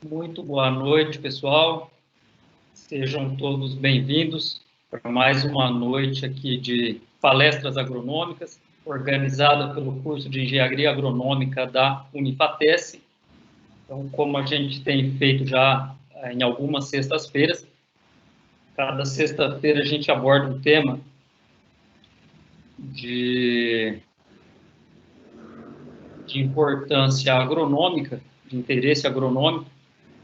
Muito boa noite, pessoal. Sejam todos bem-vindos para mais uma noite aqui de palestras agronômicas, organizada pelo curso de Engenharia Agronômica da Unifatesc. Então, como a gente tem feito já em algumas sextas-feiras, cada sexta-feira a gente aborda um tema de importância agronômica, de interesse agronômico,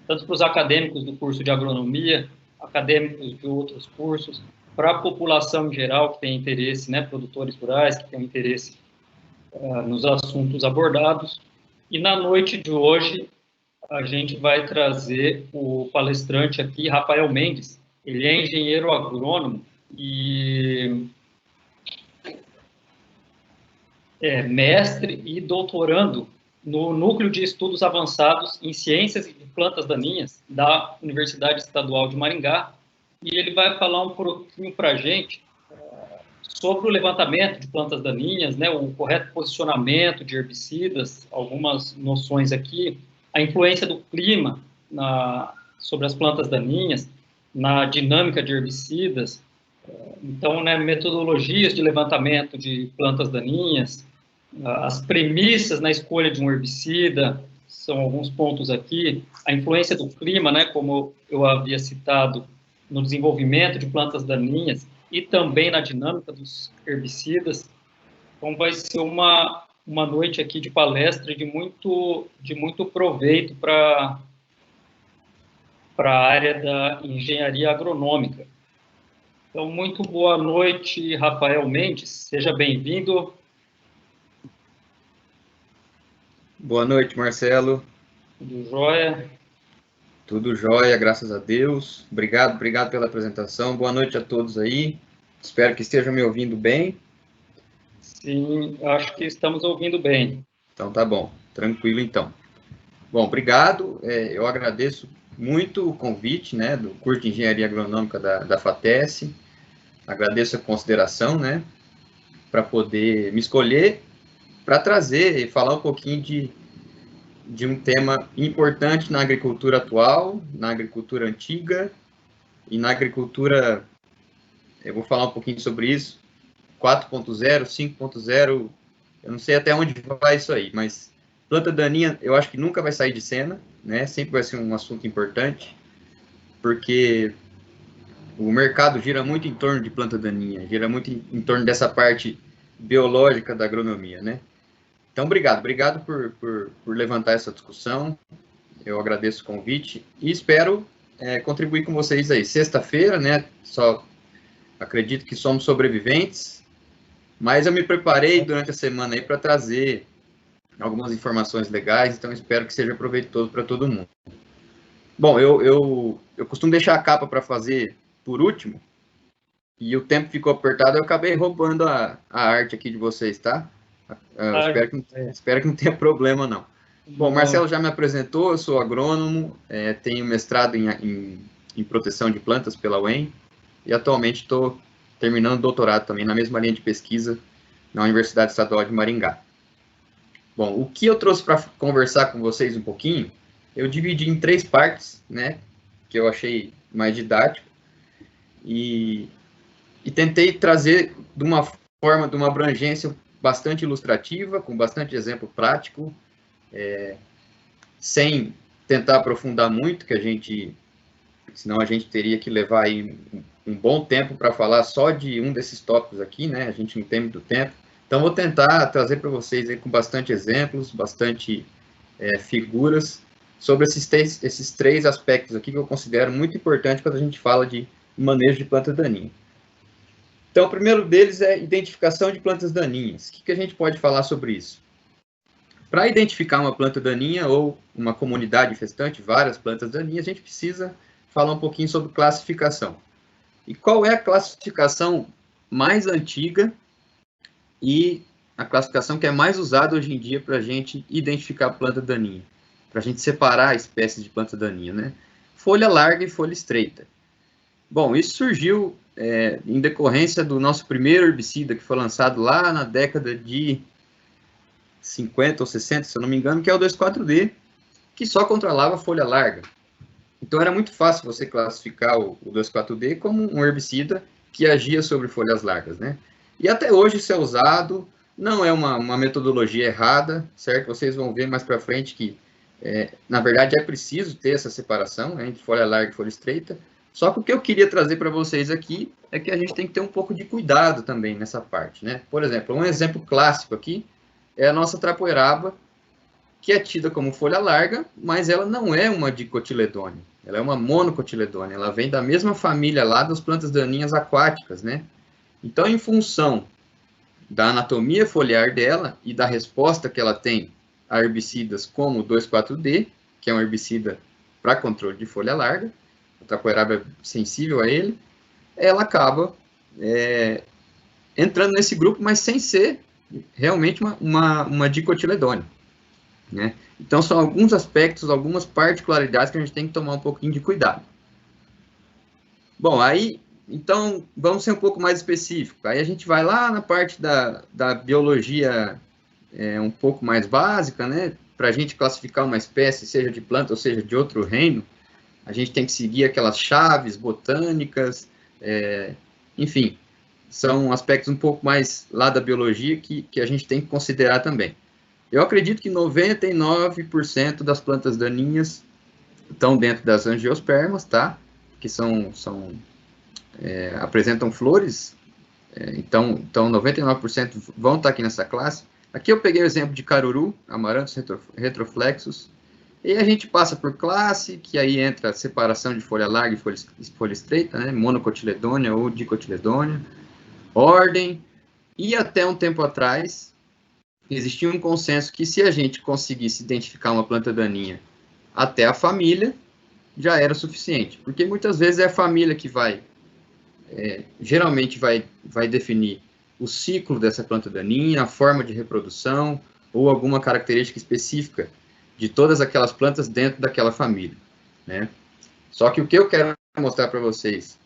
tanto para os acadêmicos do curso de agronomia, acadêmicos de outros cursos, para a população em geral que tem interesse, né, produtores rurais que têm interesse nos assuntos abordados. E na noite de hoje, a gente vai trazer o palestrante aqui, Rafael Mendes. Ele é engenheiro agrônomo e é mestre e doutorando no Núcleo de Estudos Avançados em Ciências de Plantas Daninhas da Universidade Estadual de Maringá, e ele vai falar um pouquinho para a gente sobre o levantamento de plantas daninhas, né, o correto posicionamento de herbicidas, algumas noções aqui, a influência do clima sobre as plantas daninhas, na dinâmica de herbicidas, então, né, metodologias de levantamento de plantas daninhas, as premissas na escolha de um herbicida, são alguns pontos aqui, a influência do clima, né, como eu havia citado, no desenvolvimento de plantas daninhas e também na dinâmica dos herbicidas. Então, vai ser uma noite aqui de palestra de muito proveito para a área da engenharia agronômica. Então, muito boa noite, Rafael Mendes, seja bem-vindo. Boa noite, Marcelo. Tudo jóia? Tudo jóia, graças a Deus. Obrigado pela apresentação. Boa noite a todos aí. Espero que estejam me ouvindo bem. Sim, acho que estamos ouvindo bem. Então tá bom, tranquilo então. Bom, obrigado. Eu agradeço muito o convite, né, do curso de Engenharia Agronômica da FATES. Agradeço a consideração, né, para poder me escolher, para trazer e falar um pouquinho de um tema importante na agricultura atual, na agricultura antiga e na agricultura, eu vou falar um pouquinho sobre isso, 4.0, 5.0, eu não sei até onde vai isso aí, mas planta daninha eu acho que nunca vai sair de cena, né? Sempre vai ser um assunto importante, porque o mercado gira muito em torno de planta daninha, gira muito em torno dessa parte biológica da agronomia, né? Então, obrigado por levantar essa discussão. Eu agradeço o convite e espero contribuir com vocês aí. Sexta-feira, né? Só acredito que somos sobreviventes, mas eu me preparei durante a semana aí para trazer algumas informações legais, então espero que seja proveitoso para todo mundo. Bom, eu costumo deixar a capa para fazer por último, e o tempo ficou apertado, eu acabei roubando a arte aqui de vocês, tá? Espero que não tenha problema, não. Bom, Marcelo já me apresentou, eu sou agrônomo, tenho mestrado em proteção de plantas pela UEM, e atualmente estou terminando doutorado também na mesma linha de pesquisa na Universidade Estadual de Maringá. Bom, o que eu trouxe para conversar com vocês um pouquinho, eu dividi em 3 partes, né, que eu achei mais didático, e tentei trazer de uma forma, de uma abrangência bastante ilustrativa, com bastante exemplo prático, sem tentar aprofundar muito, senão a gente teria que levar aí um bom tempo para falar só de um desses tópicos aqui, né? A gente não tem muito tempo. Então, vou tentar trazer para vocês aí com bastante exemplos, bastante figuras, sobre esses 3 aspectos aqui que eu considero muito importante quando a gente fala de manejo de planta daninha. Então, o primeiro deles é identificação de plantas daninhas. O que a gente pode falar sobre isso? Para identificar uma planta daninha ou uma comunidade infestante, várias plantas daninhas, a gente precisa falar um pouquinho sobre classificação. E qual é a classificação mais antiga e a classificação que é mais usada hoje em dia para a gente identificar a planta daninha, para a gente separar espécies de planta daninha, né? Folha larga e folha estreita. Bom, isso surgiu em decorrência do nosso primeiro herbicida, que foi lançado lá na década de 50 ou 60, se eu não me engano, que é o 2,4-D, que só controlava folha larga. Então, era muito fácil você classificar o 2,4-D como um herbicida que agia sobre folhas largas, né? E até hoje isso é usado, não é uma metodologia errada, certo? Vocês vão ver mais para frente que, na verdade, é preciso ter essa separação, né, entre folha larga e folha estreita. Só que o que eu queria trazer para vocês aqui é que a gente tem que ter um pouco de cuidado também nessa parte, né? Por exemplo, um exemplo clássico aqui é a nossa trapoeraba, que é tida como folha larga, mas ela não é uma dicotiledônea, ela é uma monocotiledônea, ela vem da mesma família lá das plantas daninhas aquáticas, né? Então, em função da anatomia foliar dela e da resposta que ela tem a herbicidas como o 2,4-D, que é um herbicida para controle de folha larga, a trapoeraba é sensível a ele, ela acaba entrando nesse grupo, mas sem ser realmente uma dicotiledônea, né? Então, são alguns aspectos, algumas particularidades que a gente tem que tomar um pouquinho de cuidado. Bom, aí, então, vamos ser um pouco mais específico. Aí a gente vai lá na parte da biologia um pouco mais básica, né? Para a gente classificar uma espécie, seja de planta ou seja de outro reino, a gente tem que seguir aquelas chaves botânicas, enfim, são aspectos um pouco mais lá da biologia que a gente tem que considerar também. Eu acredito que 99% das plantas daninhas estão dentro das angiospermas, tá? Que apresentam flores, então 99% vão estar aqui nessa classe. Aqui eu peguei o exemplo de caruru, amaranthus retroflexus, e a gente passa por classe, que aí entra a separação de folha larga e folha estreita, né? Monocotiledônea ou dicotiledônea, ordem, e até um tempo atrás existia um consenso que se a gente conseguisse identificar uma planta daninha até a família, já era suficiente, porque muitas vezes é a família que geralmente vai definir o ciclo dessa planta daninha, a forma de reprodução, ou alguma característica específica de todas aquelas plantas dentro daquela família, né? Só que o que eu quero mostrar para vocês,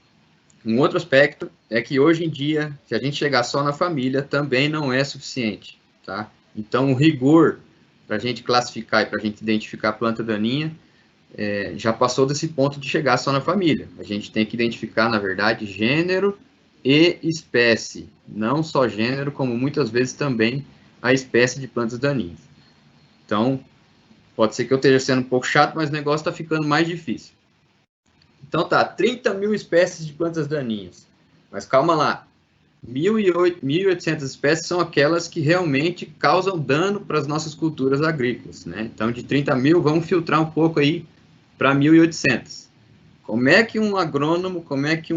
um outro aspecto, é que hoje em dia, se a gente chegar só na família, também não é suficiente, tá? Então, o rigor para a gente classificar e para a gente identificar a planta daninha já passou desse ponto de chegar só na família. A gente tem que identificar, na verdade, gênero e espécie, não só gênero, como muitas vezes também a espécie de plantas daninhas. Então, pode ser que eu esteja sendo um pouco chato, mas o negócio está ficando mais difícil. Então tá, 30 mil espécies de plantas daninhas. Mas calma lá, 1.800 espécies são aquelas que realmente causam dano para as nossas culturas agrícolas, né? Então, de 30 mil, vamos filtrar um pouco aí para 1.800. Como é que um agrônomo, como é que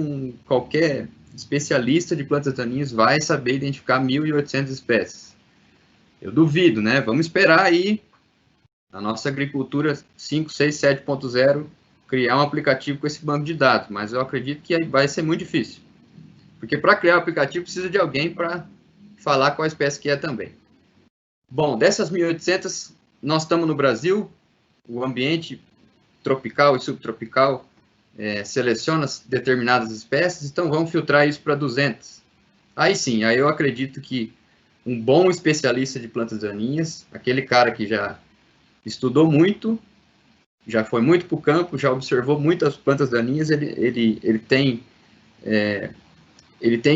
qualquer especialista de plantas daninhas vai saber identificar 1.800 espécies? Eu duvido, né? Vamos esperar aí a nossa agricultura 5, 6, 7.0 criar um aplicativo com esse banco de dados, mas eu acredito que vai ser muito difícil. Porque para criar o aplicativo precisa de alguém para falar qual espécie que é também. Bom, dessas 1.800, nós estamos no Brasil, o ambiente tropical e subtropical seleciona determinadas espécies, então vamos filtrar isso para 200. Aí sim, aí eu acredito que um bom especialista de plantas daninhas, aquele cara que já estudou muito, já foi muito para o campo, já observou muitas plantas daninhas, ele tem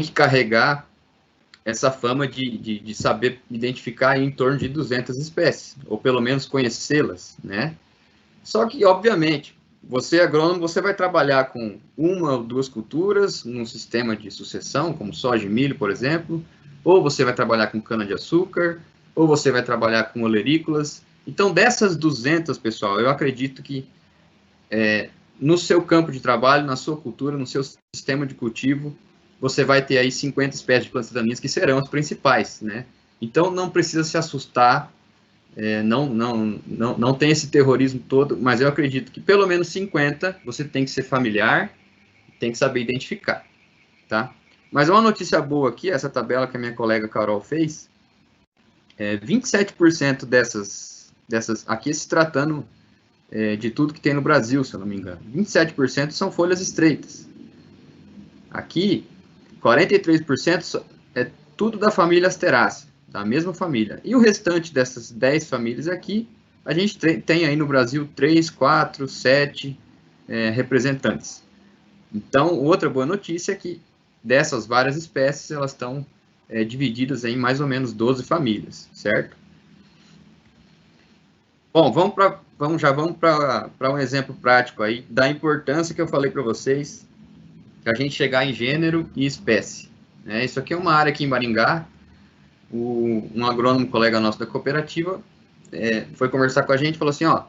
que carregar essa fama de saber identificar em torno de 200 espécies, ou pelo menos conhecê-las, né? Só que, obviamente, você agrônomo, você vai trabalhar com uma ou duas culturas, num sistema de sucessão, como soja e milho, por exemplo, ou você vai trabalhar com cana-de-açúcar, ou você vai trabalhar com olerícolas. Então, dessas 200, pessoal, eu acredito que no seu campo de trabalho, na sua cultura, no seu sistema de cultivo, você vai ter aí 50 espécies de plantas daninhas que serão as principais, né? Então, não precisa se assustar, não tem esse terrorismo todo, mas eu acredito que pelo menos 50 você tem que ser familiar, tem que saber identificar, tá? Mas uma notícia boa aqui, essa tabela que a minha colega Carol fez, 27% dessas, aqui se tratando de tudo que tem no Brasil, se eu não me engano, 27% são folhas estreitas. Aqui, 43% é tudo da família Asterácea, da mesma família. E o restante dessas 10 famílias aqui a gente tem aí no Brasil 3, 4, 7 representantes. Então, outra boa notícia é que dessas várias espécies, elas estão divididas em mais ou menos 12 famílias, certo? Bom, já vamos para um exemplo prático aí da importância que eu falei para vocês, que a gente chegar em gênero e espécie. Isso aqui é uma área aqui em Maringá, um agrônomo colega nosso da cooperativa foi conversar com a gente e falou assim, ó,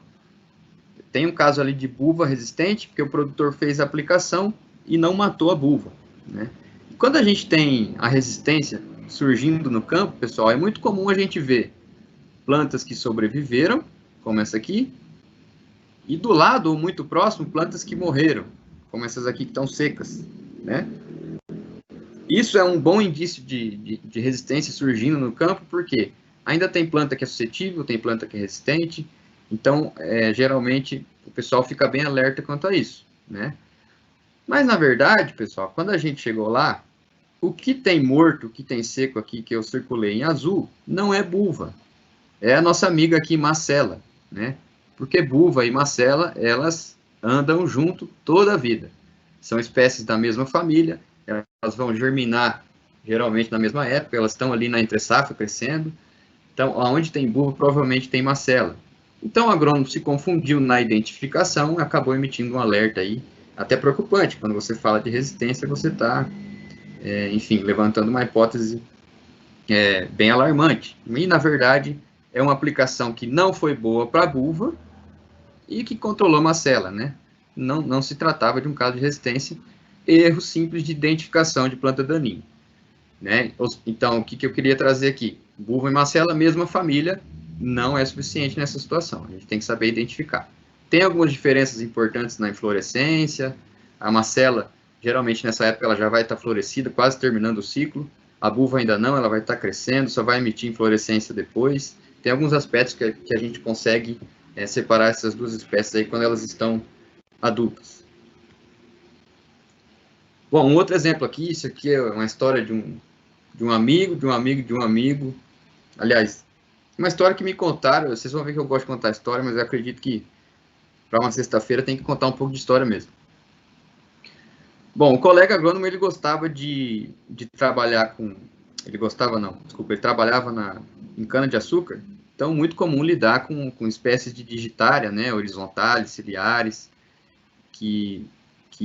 tem um caso ali de buva resistente, porque o produtor fez a aplicação e não matou a buva, né? E quando a gente tem a resistência surgindo no campo, pessoal, é muito comum a gente ver plantas que sobreviveram, como essa aqui, e do lado, ou muito próximo, plantas que morreram, como essas aqui que estão secas, né? Isso é um bom indício de resistência surgindo no campo, porque ainda tem planta que é suscetível, tem planta que é resistente, então, geralmente, o pessoal fica bem alerta quanto a isso, né? Mas, na verdade, pessoal, quando a gente chegou lá, o que tem morto, o que tem seco aqui, que eu circulei em azul, não é buva. É a nossa amiga aqui, macela, né? Porque buva e macela, elas andam junto toda a vida. São espécies da mesma família, elas vão germinar geralmente na mesma época, elas estão ali na entre-safra crescendo. Então, onde tem buva, provavelmente tem macela. Então, o agrônomo se confundiu na identificação e acabou emitindo um alerta aí, até preocupante. Quando você fala de resistência, você está, enfim, levantando uma hipótese bem alarmante. E, na verdade, é uma aplicação que não foi boa para a buva e que controlou a macela, né? Não se tratava de um caso de resistência, erro simples de identificação de planta daninha, né? Então, o que eu queria trazer aqui? Buva e macela, mesma família, não é suficiente nessa situação. A gente tem que saber identificar. Tem algumas diferenças importantes na inflorescência. A macela, geralmente nessa época, ela já vai estar florescida, quase terminando o ciclo. A buva ainda não, ela vai estar crescendo, só vai emitir inflorescência depois. Tem alguns aspectos que a gente consegue separar essas duas espécies aí quando elas estão adultas. Bom, um outro exemplo aqui, isso aqui é uma história de um amigo, de um amigo, de um amigo. Aliás, uma história que me contaram, vocês vão ver que eu gosto de contar história, mas eu acredito que para uma sexta-feira tem que contar um pouco de história mesmo. Bom, o colega agrônomo, ele gostava de trabalhar com... Ele trabalhava em cana-de-açúcar, então muito comum lidar com espécies de digitária, né, horizontais, ciliares, que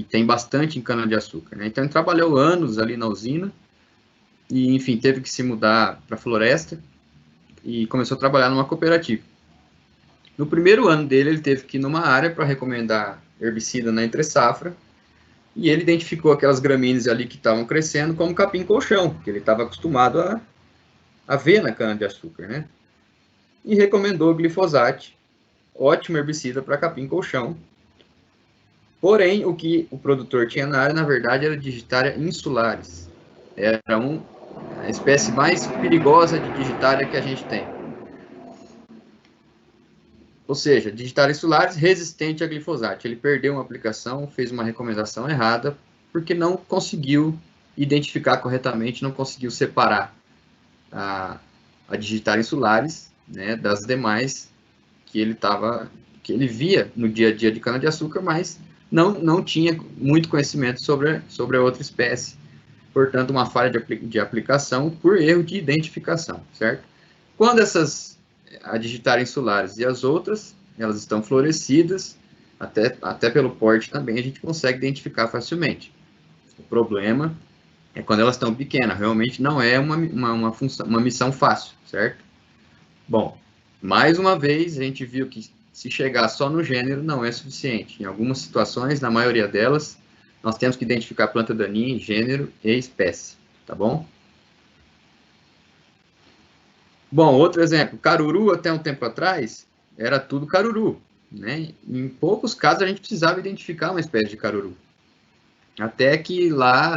tem bastante em cana-de-açúcar, né? Então ele trabalhou anos ali na usina, e enfim, teve que se mudar para a floresta, e começou a trabalhar numa cooperativa. No primeiro ano dele, ele teve que ir numa área para recomendar herbicida na entre-safra, e ele identificou aquelas gramíneas ali que estavam crescendo como capim-colchão, que ele estava acostumado a ver na cana-de-açúcar, né? E recomendou o glifosato, ótimo herbicida para capim-colchão. Porém, o que o produtor tinha na área, na verdade, era Digitária insulares. Era a espécie mais perigosa de Digitária que a gente tem. Ou seja, Digitária insulares resistente a glifosato. Ele perdeu uma aplicação, fez uma recomendação errada, porque não conseguiu identificar corretamente, não conseguiu separar a Digitária insulares, né, das demais que ele via no dia a dia de cana-de-açúcar, mas não tinha muito conhecimento sobre a outra espécie. Portanto, uma falha de aplicação por erro de identificação, certo? Quando a Digitária insulares e as outras, elas estão florescidas, até pelo porte também a gente consegue identificar facilmente. O problema é quando elas estão pequenas, realmente não é uma missão fácil, certo? Bom, mais uma vez a gente viu que se chegar só no gênero não é suficiente. Em algumas situações, na maioria delas, nós temos que identificar a planta daninha, gênero e espécie, tá bom? Bom, outro exemplo, caruru, até um tempo atrás, era tudo caruru, né? Em poucos casos a gente precisava identificar uma espécie de caruru. Até que lá,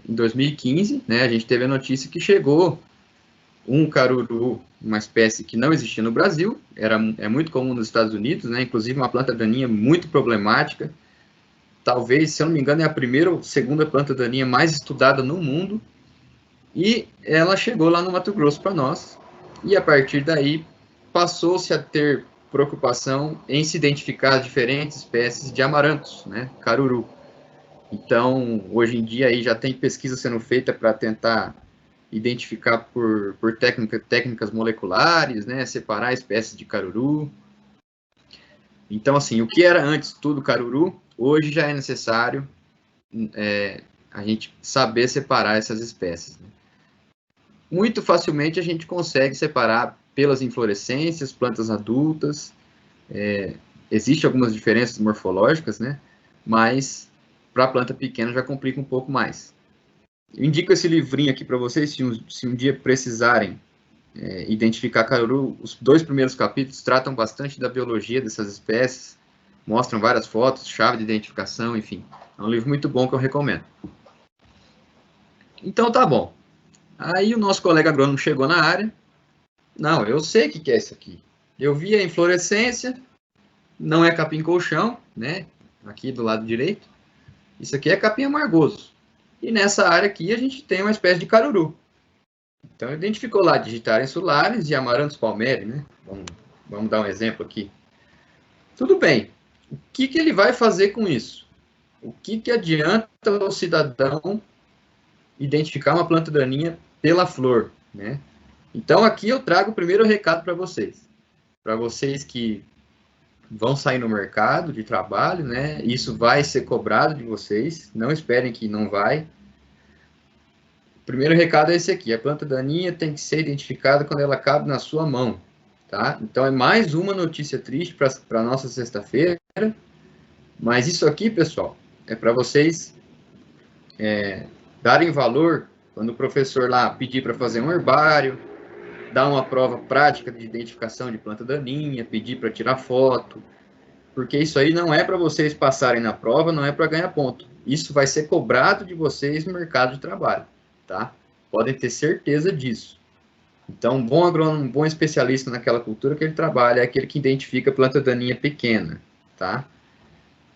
em 2015, né, a gente teve a notícia que chegou um caruru, uma espécie que não existia no Brasil, é muito comum nos Estados Unidos, né? Inclusive uma planta daninha muito problemática. Talvez, se eu não me engano, é a primeira ou segunda planta daninha mais estudada no mundo. E ela chegou lá no Mato Grosso para nós. E a partir daí, passou-se a ter preocupação em se identificar diferentes espécies de amarantos, né, caruru. Então, hoje em dia aí já tem pesquisa sendo feita para tentar identificar por técnicas moleculares, né, separar espécies de caruru. Então, assim, o que era antes tudo caruru, hoje já é necessário a gente saber separar essas espécies, né? Muito facilmente a gente consegue separar pelas inflorescências, plantas adultas, existem algumas diferenças morfológicas, né, mas para a planta pequena já complica um pouco mais. Eu indico esse livrinho aqui para vocês, se um dia precisarem identificar caruru. Os 2 primeiros capítulos tratam bastante da biologia dessas espécies, mostram várias fotos, chave de identificação, enfim. É um livro muito bom que eu recomendo. Então, tá bom. Aí o nosso colega agrônomo chegou na área. Não, eu sei o que é isso aqui. Eu vi a inflorescência, não é capim-colchão, né? Aqui do lado direito. Isso aqui é capim amargoso. E nessa área aqui a gente tem uma espécie de caruru. Então, identificou lá Digitaria insulares e Amaranthus palmeri, né? Vamos dar um exemplo aqui. Tudo bem. O que ele vai fazer com isso? O que adianta o cidadão identificar uma planta daninha pela flor, né? Então, aqui eu trago o primeiro recado para vocês. Para vocês que vão sair no mercado de trabalho, né? Isso vai ser cobrado de vocês. Não esperem que não vai. O primeiro recado é esse aqui. A planta daninha tem que ser identificada quando ela cabe na sua mão, tá? Então, é mais uma notícia triste para a nossa sexta-feira. Mas isso aqui, pessoal, é para vocês darem valor quando o professor lá pedir para fazer um herbário, dar uma prova prática de identificação de planta daninha, pedir para tirar foto, porque isso aí não é para vocês passarem na prova, não é para ganhar ponto. Isso vai ser cobrado de vocês no mercado de trabalho, tá? Podem ter certeza disso. Então, um bom agrônomo, um bom especialista naquela cultura que ele trabalha é aquele que identifica planta daninha pequena, tá?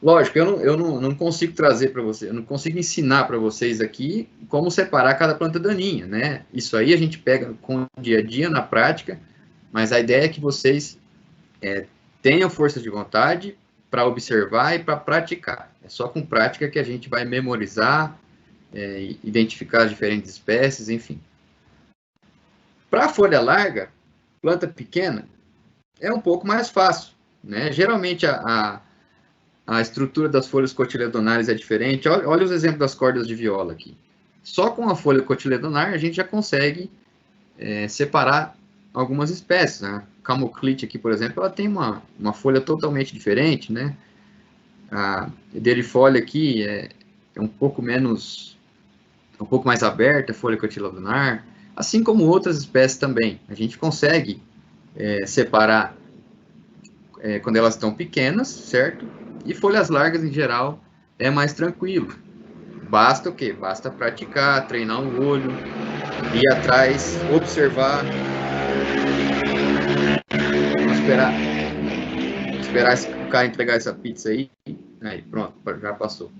Lógico, eu não consigo trazer para vocês, eu não consigo ensinar para vocês aqui como separar cada planta daninha, né? Isso aí a gente pega com o dia a dia, na prática, mas a ideia é que vocês tenham força de vontade para observar e para praticar. É só com prática que a gente vai memorizar, identificar as diferentes espécies, enfim. Para folha larga, planta pequena, é um pouco mais fácil, né? Geralmente a estrutura das folhas cotiledonares é diferente. Olha os exemplos das cordas de viola aqui. Só com a folha cotiledonar a gente já consegue separar algumas espécies, né? A Camoclite aqui, por exemplo, ela tem uma folha totalmente diferente, né? A Ederifolia aqui é um pouco mais aberta, a folha cotiledonar, assim como outras espécies também. A gente consegue separar quando elas estão pequenas, certo? E folhas largas, em geral, é mais tranquilo. Basta o quê? Basta praticar, treinar o olho, ir atrás, observar. Vamos esperar o cara entregar essa pizza aí. Aí, pronto, já passou.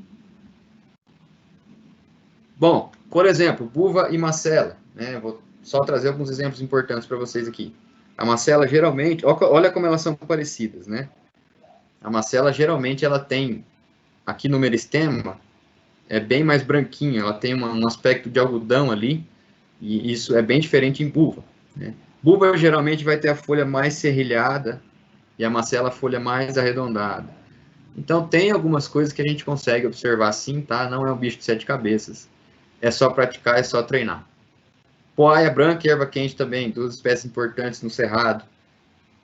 Bom, por exemplo, buva e macela, né? Vou só trazer alguns exemplos importantes para vocês aqui. A macela, geralmente, olha como elas são parecidas, né? A macela, geralmente, ela tem, aqui no meristema, é bem mais branquinha, ela tem um aspecto de algodão ali, e isso é bem diferente em buva, né? Buva, geralmente, vai ter a folha mais serrilhada, e a macela, a folha mais arredondada. Então, tem algumas coisas que a gente consegue observar sim, tá? Não é um bicho de 7 cabeças. É só praticar, é só treinar. Poaia branca e erva quente também, 2 espécies importantes no cerrado.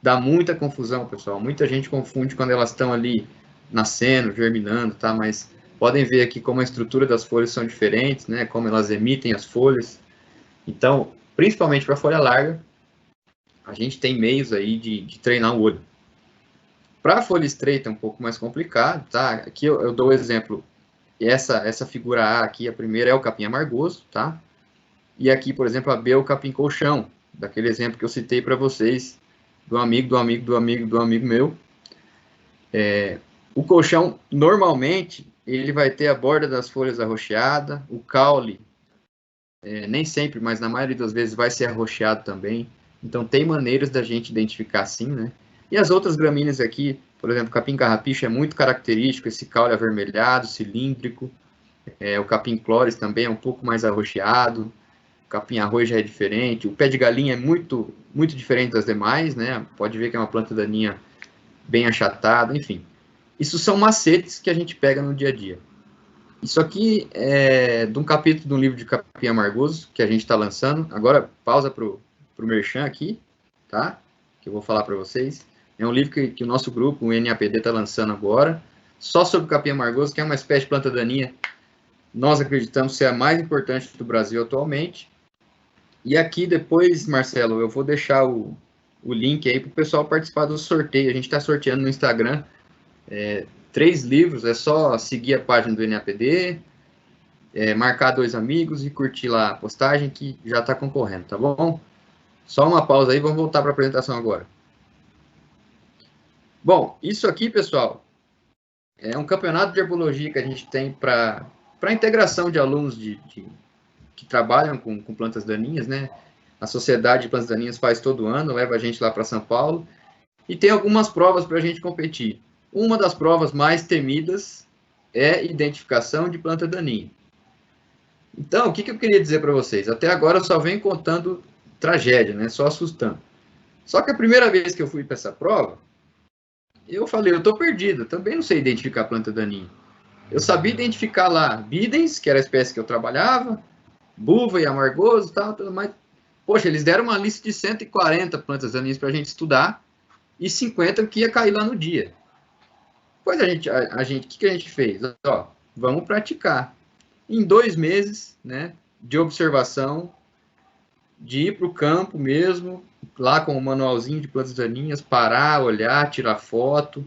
Dá muita confusão, pessoal. Muita gente confunde quando elas estão ali nascendo, germinando, tá? Mas podem ver aqui como a estrutura das folhas são diferentes, né? Como elas emitem as folhas. Então, principalmente para folha larga, a gente tem meios aí de treinar o olho. Para folha estreita é um pouco mais complicado, tá? Aqui eu dou o exemplo. Essa figura A aqui, a primeira é o capim amargoso, tá? E aqui, por exemplo, a B é o capim colchão, daquele exemplo que eu citei para vocês, do amigo meu. O colchão, normalmente, ele vai ter a borda das folhas arroxeada, o caule, nem sempre, mas na maioria das vezes vai ser arroxeado também. Então, tem maneiras da gente identificar assim, né? E as outras gramíneas aqui, por exemplo, o capim-carrapicho é muito característico, esse caule avermelhado, cilíndrico. O capim-clores também é um pouco mais arroxeado. O capim-arroz já é diferente. O pé de galinha é muito, muito diferente das demais, né? Pode ver que é uma planta daninha bem achatada, enfim. Isso são macetes que a gente pega no dia a dia. Isso aqui é de um capítulo de um livro de capim amargoso que a gente está lançando. Agora, pausa para o merchan aqui, tá? Que eu vou falar para vocês. É um livro que o nosso grupo, o NAPD, está lançando agora, só sobre o capim amargoso, que é uma espécie de planta daninha. Nós acreditamos ser a mais importante do Brasil atualmente. E aqui depois, Marcelo, eu vou deixar o link aí para o pessoal participar do sorteio. A gente está sorteando no Instagram 3 livros, é só seguir a página do NAPD, marcar 2 amigos e curtir lá a postagem que já está concorrendo, tá bom? Só uma pausa aí, vamos voltar para a apresentação agora. Bom, isso aqui, pessoal, é um campeonato de herbologia que a gente tem para a integração de alunos que trabalham com plantas daninhas, né? A Sociedade de Plantas Daninhas faz todo ano, leva a gente lá para São Paulo, e tem algumas provas para a gente competir. Uma das provas mais temidas é identificação de planta daninha. Então, o que eu queria dizer para vocês? Até agora eu só venho contando tragédia, né? Só assustando. Só que a primeira vez que eu fui para essa prova, eu falei, eu estou perdido, eu também não sei identificar planta daninha. Eu sabia identificar lá bidens, que era a espécie que eu trabalhava, buva e amargoso e tal, mas, poxa, eles deram uma lista de 140 plantas daninhas para a gente estudar e 50 que ia cair lá no dia. Pois o que a gente fez? Ó, vamos praticar. Em 2 meses, né, de observação, de ir para o campo mesmo, lá com o manualzinho de plantas daninhas, parar, olhar, tirar foto,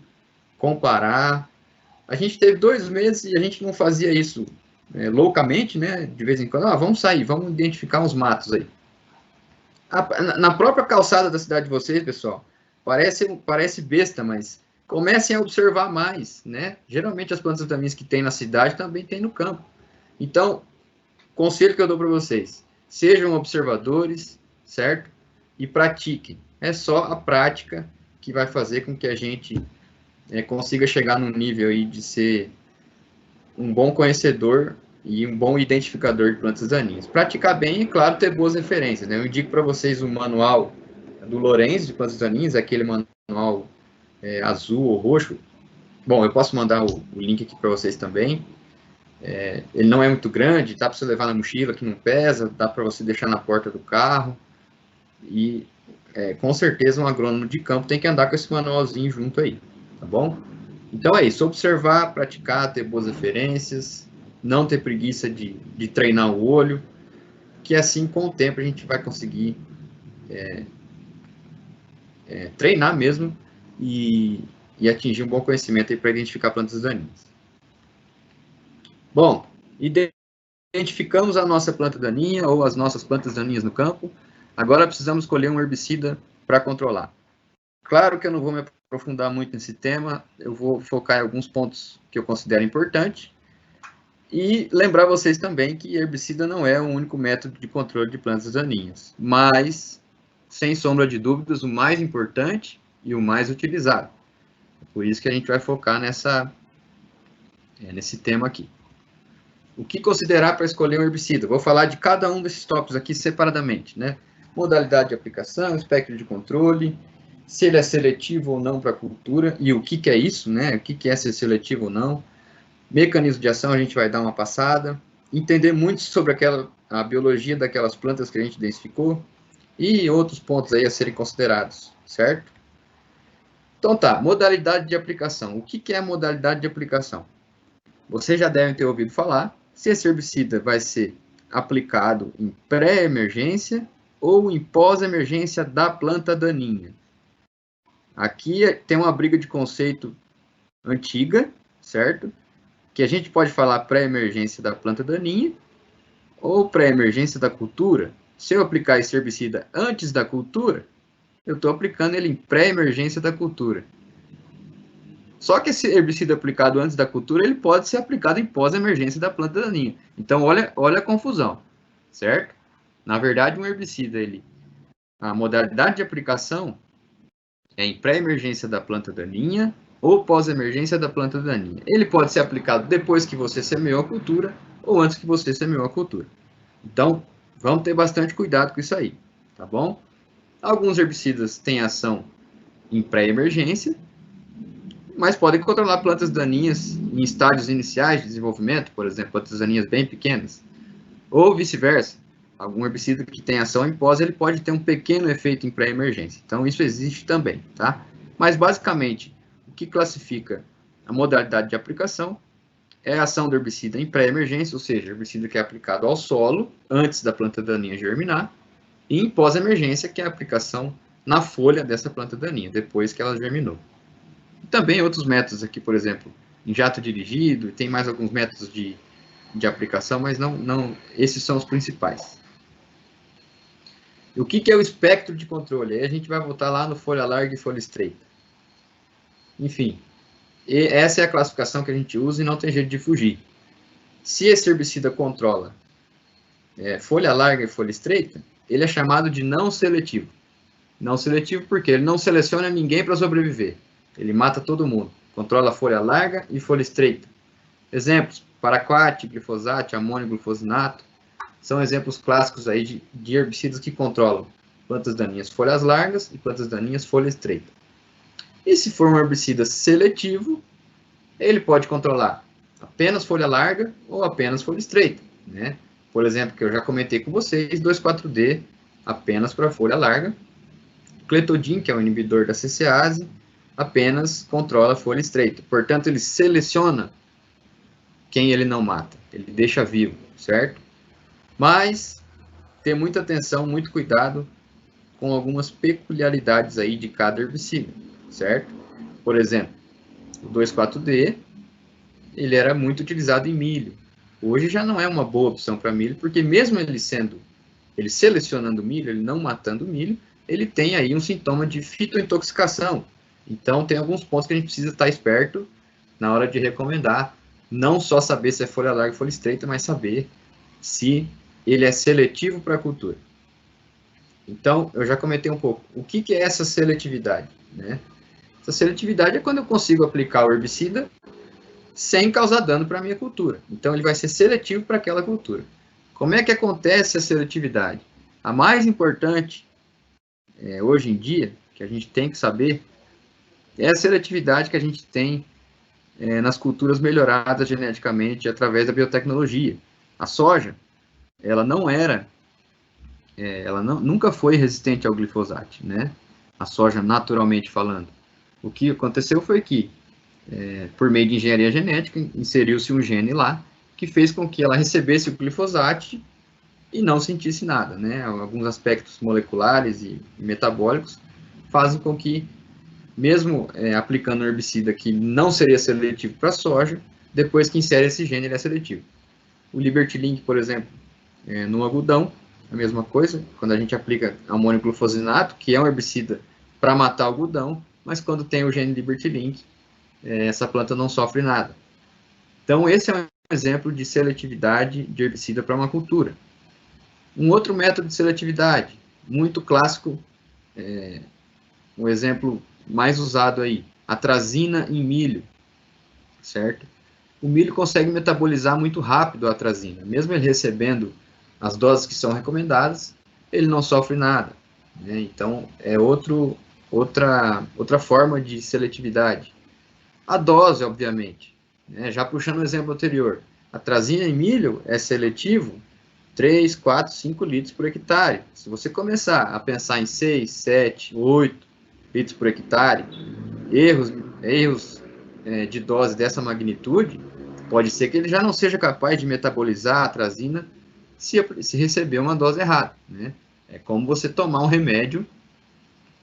comparar. A gente teve 2 meses e a gente não fazia isso loucamente, né? De vez em quando, vamos sair, vamos identificar uns matos aí. Na própria calçada da cidade de vocês, pessoal, parece besta, mas comecem a observar mais, né? Geralmente as plantas daninhas que tem na cidade também tem no campo. Então, conselho que eu dou para vocês, sejam observadores, certo? E pratiquem. É só a prática que vai fazer com que a gente consiga chegar num nível aí de ser um bom conhecedor e um bom identificador de plantas daninhas. Praticar bem e, claro, ter boas referências, né? Eu indico para vocês o manual do Lorenz de plantas daninhas, aquele manual azul ou roxo. Bom, eu posso mandar o link aqui para vocês também. Ele não é muito grande, dá para você levar na mochila, que não pesa, dá para você deixar na porta do carro. E, com certeza, um agrônomo de campo tem que andar com esse manualzinho junto aí, tá bom? Então é isso, observar, praticar, ter boas referências, não ter preguiça de treinar o olho, que assim, com o tempo, a gente vai conseguir treinar mesmo e atingir um bom conhecimento para identificar plantas daninhas. Bom, identificamos a nossa planta daninha ou as nossas plantas daninhas no campo, agora precisamos escolher um herbicida para controlar. Claro que eu não vou me aprofundar muito nesse tema, eu vou focar em alguns pontos que eu considero importantes, e lembrar vocês também que herbicida não é o único método de controle de plantas daninhas, mas, sem sombra de dúvidas, o mais importante e o mais utilizado. Por isso que a gente vai focar nesse tema aqui. O que considerar para escolher um herbicida? Vou falar de cada um desses tópicos aqui separadamente, né? Modalidade de aplicação, espectro de controle, se ele é seletivo ou não para a cultura, e o que é isso, né? O que é ser seletivo ou não. Mecanismo de ação, a gente vai dar uma passada. Entender muito sobre a biologia daquelas plantas que a gente identificou, e outros pontos aí a serem considerados, certo? Então tá, modalidade de aplicação. O que é a modalidade de aplicação? Vocês já devem ter ouvido falar se esse herbicida vai ser aplicado em pré-emergência ou em pós-emergência da planta daninha. Aqui tem uma briga de conceito antiga, certo? Que a gente pode falar pré-emergência da planta daninha ou pré-emergência da cultura. Se eu aplicar esse herbicida antes da cultura, eu estou aplicando ele em pré-emergência da cultura. Só que esse herbicida aplicado antes da cultura, ele pode ser aplicado em pós-emergência da planta daninha. Então, olha a confusão, certo? Na verdade, um herbicida, a modalidade de aplicação, É em pré-emergência da planta daninha ou pós-emergência da planta daninha. Ele pode ser aplicado depois que você semeou a cultura ou antes que você semeou a cultura. Então, vamos ter bastante cuidado com isso aí, tá bom? Alguns herbicidas têm ação em pré-emergência, mas podem controlar plantas daninhas em estádios iniciais de desenvolvimento, por exemplo, plantas daninhas bem pequenas, ou vice-versa. Algum herbicida que tem ação em pós, ele pode ter um pequeno efeito em pré-emergência. Então, isso existe também, tá? Mas, basicamente, o que classifica a modalidade de aplicação é a ação do herbicida em pré-emergência, ou seja, herbicida que é aplicado ao solo antes da planta daninha germinar, e em pós-emergência, que é a aplicação na folha dessa planta daninha, depois que ela germinou. E também outros métodos aqui, por exemplo, em jato dirigido, e tem mais alguns métodos de aplicação, mas não esses são os principais. E o que é o espectro de controle? Aí a gente vai voltar lá no folha larga e folha estreita. Enfim, e essa é a classificação que a gente usa e não tem jeito de fugir. Se esse herbicida controla folha larga e folha estreita, ele é chamado de não seletivo. Não seletivo porque ele não seleciona ninguém para sobreviver. Ele mata todo mundo. Controla folha larga e folha estreita. Exemplos: paraquat, glifosato, amônio glufosinato. São exemplos clássicos aí de herbicidas que controlam plantas daninhas folhas largas e plantas daninhas folha estreita. E se for um herbicida seletivo, ele pode controlar apenas folha larga ou apenas folha estreita, né? Por exemplo, que eu já comentei com vocês, 2,4-D apenas para folha larga. Cletodin, que é o inibidor da CCase, apenas controla a folha estreita. Portanto, ele seleciona quem ele não mata, ele deixa vivo, certo? Mas ter muita atenção, muito cuidado com algumas peculiaridades aí de cada herbicida, certo? Por exemplo, o 2,4-D, ele era muito utilizado em milho. Hoje já não é uma boa opção para milho, porque mesmo ele selecionando milho, ele não matando milho, ele tem aí um sintoma de fitointoxicação. Então, tem alguns pontos que a gente precisa estar esperto na hora de recomendar. Não só saber se é folha larga ou folha estreita, mas saber se ele é seletivo para a cultura. Então, eu já comentei um pouco. O que é essa seletividade, né? Essa seletividade é quando eu consigo aplicar o herbicida sem causar dano para a minha cultura. Então, ele vai ser seletivo para aquela cultura. Como é que acontece a seletividade? A mais importante, hoje em dia, que a gente tem que saber, é a seletividade que a gente tem nas culturas melhoradas geneticamente através da biotecnologia. A soja, ela não era, nunca foi resistente ao glifosato, né? A soja, naturalmente falando. O que aconteceu foi que, por meio de engenharia genética, inseriu-se um gene lá, que fez com que ela recebesse o glifosato e não sentisse nada, né? Alguns aspectos moleculares e metabólicos fazem com que, mesmo aplicando um herbicida que não seria seletivo para a soja, depois que insere esse gene, ele é seletivo. O Liberty Link, por exemplo, no algodão, a mesma coisa, quando a gente aplica amônio glufosinato, que é um herbicida para matar o algodão, mas quando tem o gene Liberty Link, essa planta não sofre nada. Então, esse é um exemplo de seletividade de herbicida para uma cultura. Um outro método de seletividade, muito clássico, um exemplo mais usado aí, atrazina em milho, certo? O milho consegue metabolizar muito rápido a atrazina, mesmo ele recebendo as doses que são recomendadas, ele não sofre nada, né? Então, é outra forma de seletividade. A dose, obviamente, né? Já puxando o exemplo anterior, a atrazina em milho é seletivo 3, 4, 5 litros por hectare. Se você começar a pensar em 6, 7, 8 litros por hectare, erros de dose dessa magnitude, pode ser que ele já não seja capaz de metabolizar a atrazina se receber uma dose errada, né? É como você tomar um remédio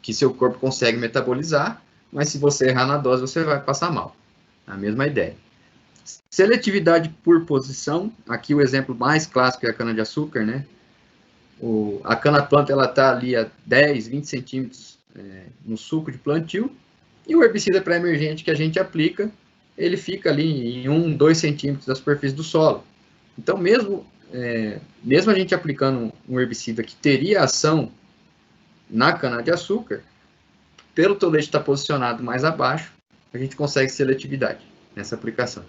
que seu corpo consegue metabolizar, mas se você errar na dose, você vai passar mal. A mesma ideia. Seletividade por posição, aqui o exemplo mais clássico é a cana-de-açúcar, né? A cana-planta está ali a 10, 20 centímetros no suco de plantio, e o herbicida pré-emergente que a gente aplica, ele fica ali em 1, 2 centímetros da superfície do solo. Então, mesmo a gente aplicando um herbicida que teria ação na cana-de-açúcar, pelo tolete estar posicionado mais abaixo, a gente consegue seletividade nessa aplicação.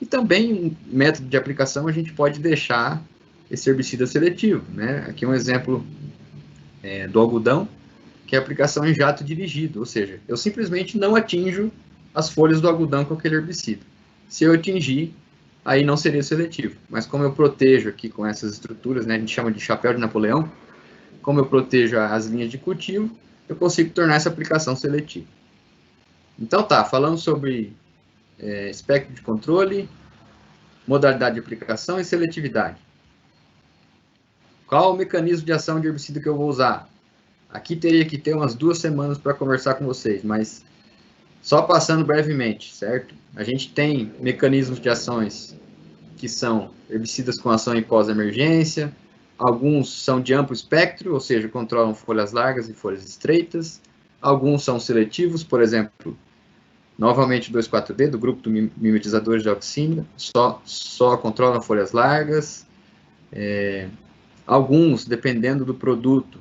E também, um método de aplicação, a gente pode deixar esse herbicida seletivo, né? Aqui um exemplo do algodão, que é a aplicação em jato dirigido, ou seja, eu simplesmente não atinjo as folhas do algodão com aquele herbicida. Se eu atingir, aí não seria seletivo. Mas como eu protejo aqui com essas estruturas, né, a gente chama de chapéu de Napoleão, como eu protejo as linhas de cultivo, eu consigo tornar essa aplicação seletiva. Então tá, falando sobre espectro de controle, modalidade de aplicação e seletividade. Qual o mecanismo de ação de herbicida que eu vou usar? Aqui teria que ter umas 2 semanas para conversar com vocês, mas só passando brevemente, certo? A gente tem mecanismos de ações que são herbicidas com ação em pós-emergência, alguns são de amplo espectro, ou seja, controlam folhas largas e folhas estreitas, alguns são seletivos, por exemplo, novamente o 2,4-D, do grupo de mimetizadores de auxina, só controlam folhas largas, alguns, dependendo do produto,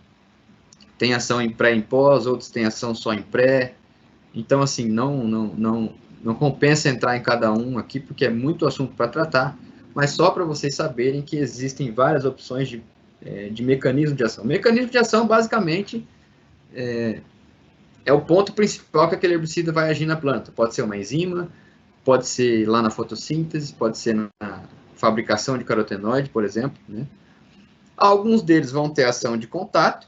tem ação em pré e em pós, outros têm ação só em pré. Então, assim, não compensa entrar em cada um aqui, porque é muito assunto para tratar, mas só para vocês saberem que existem várias opções de mecanismo de ação. O mecanismo de ação, basicamente, é o ponto principal que aquele herbicida vai agir na planta. Pode ser uma enzima, pode ser lá na fotossíntese, pode ser na fabricação de carotenoide, por exemplo, né? Alguns deles vão ter ação de contato,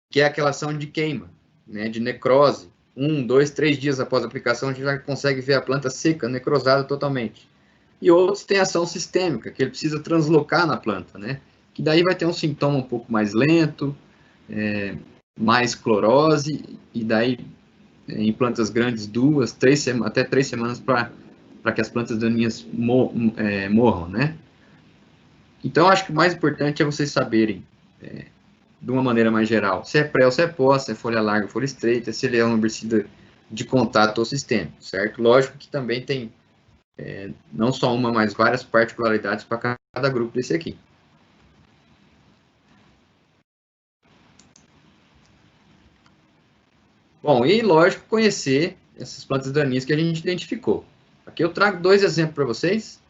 que é aquela ação de queima, né, de necrose. 1, 2, 3 dias após a aplicação, a gente já consegue ver a planta seca, necrosada totalmente. E outros têm ação sistêmica, que ele precisa translocar na planta, né, que daí vai ter um sintoma um pouco mais lento, mais clorose, e daí em plantas grandes, 2, 3, até 3 semanas para que as plantas daninhas morram, né. Então, acho que o mais importante é vocês saberem, de uma maneira mais geral, se é pré ou se é pós, se é folha larga ou folha estreita, se ele é um herbicida de contato ou sistêmico, certo? Lógico que também tem não só uma, mas várias particularidades para cada grupo desse aqui. Bom, e lógico, conhecer essas plantas daninhas que a gente identificou. Aqui eu trago 2 exemplos para vocês.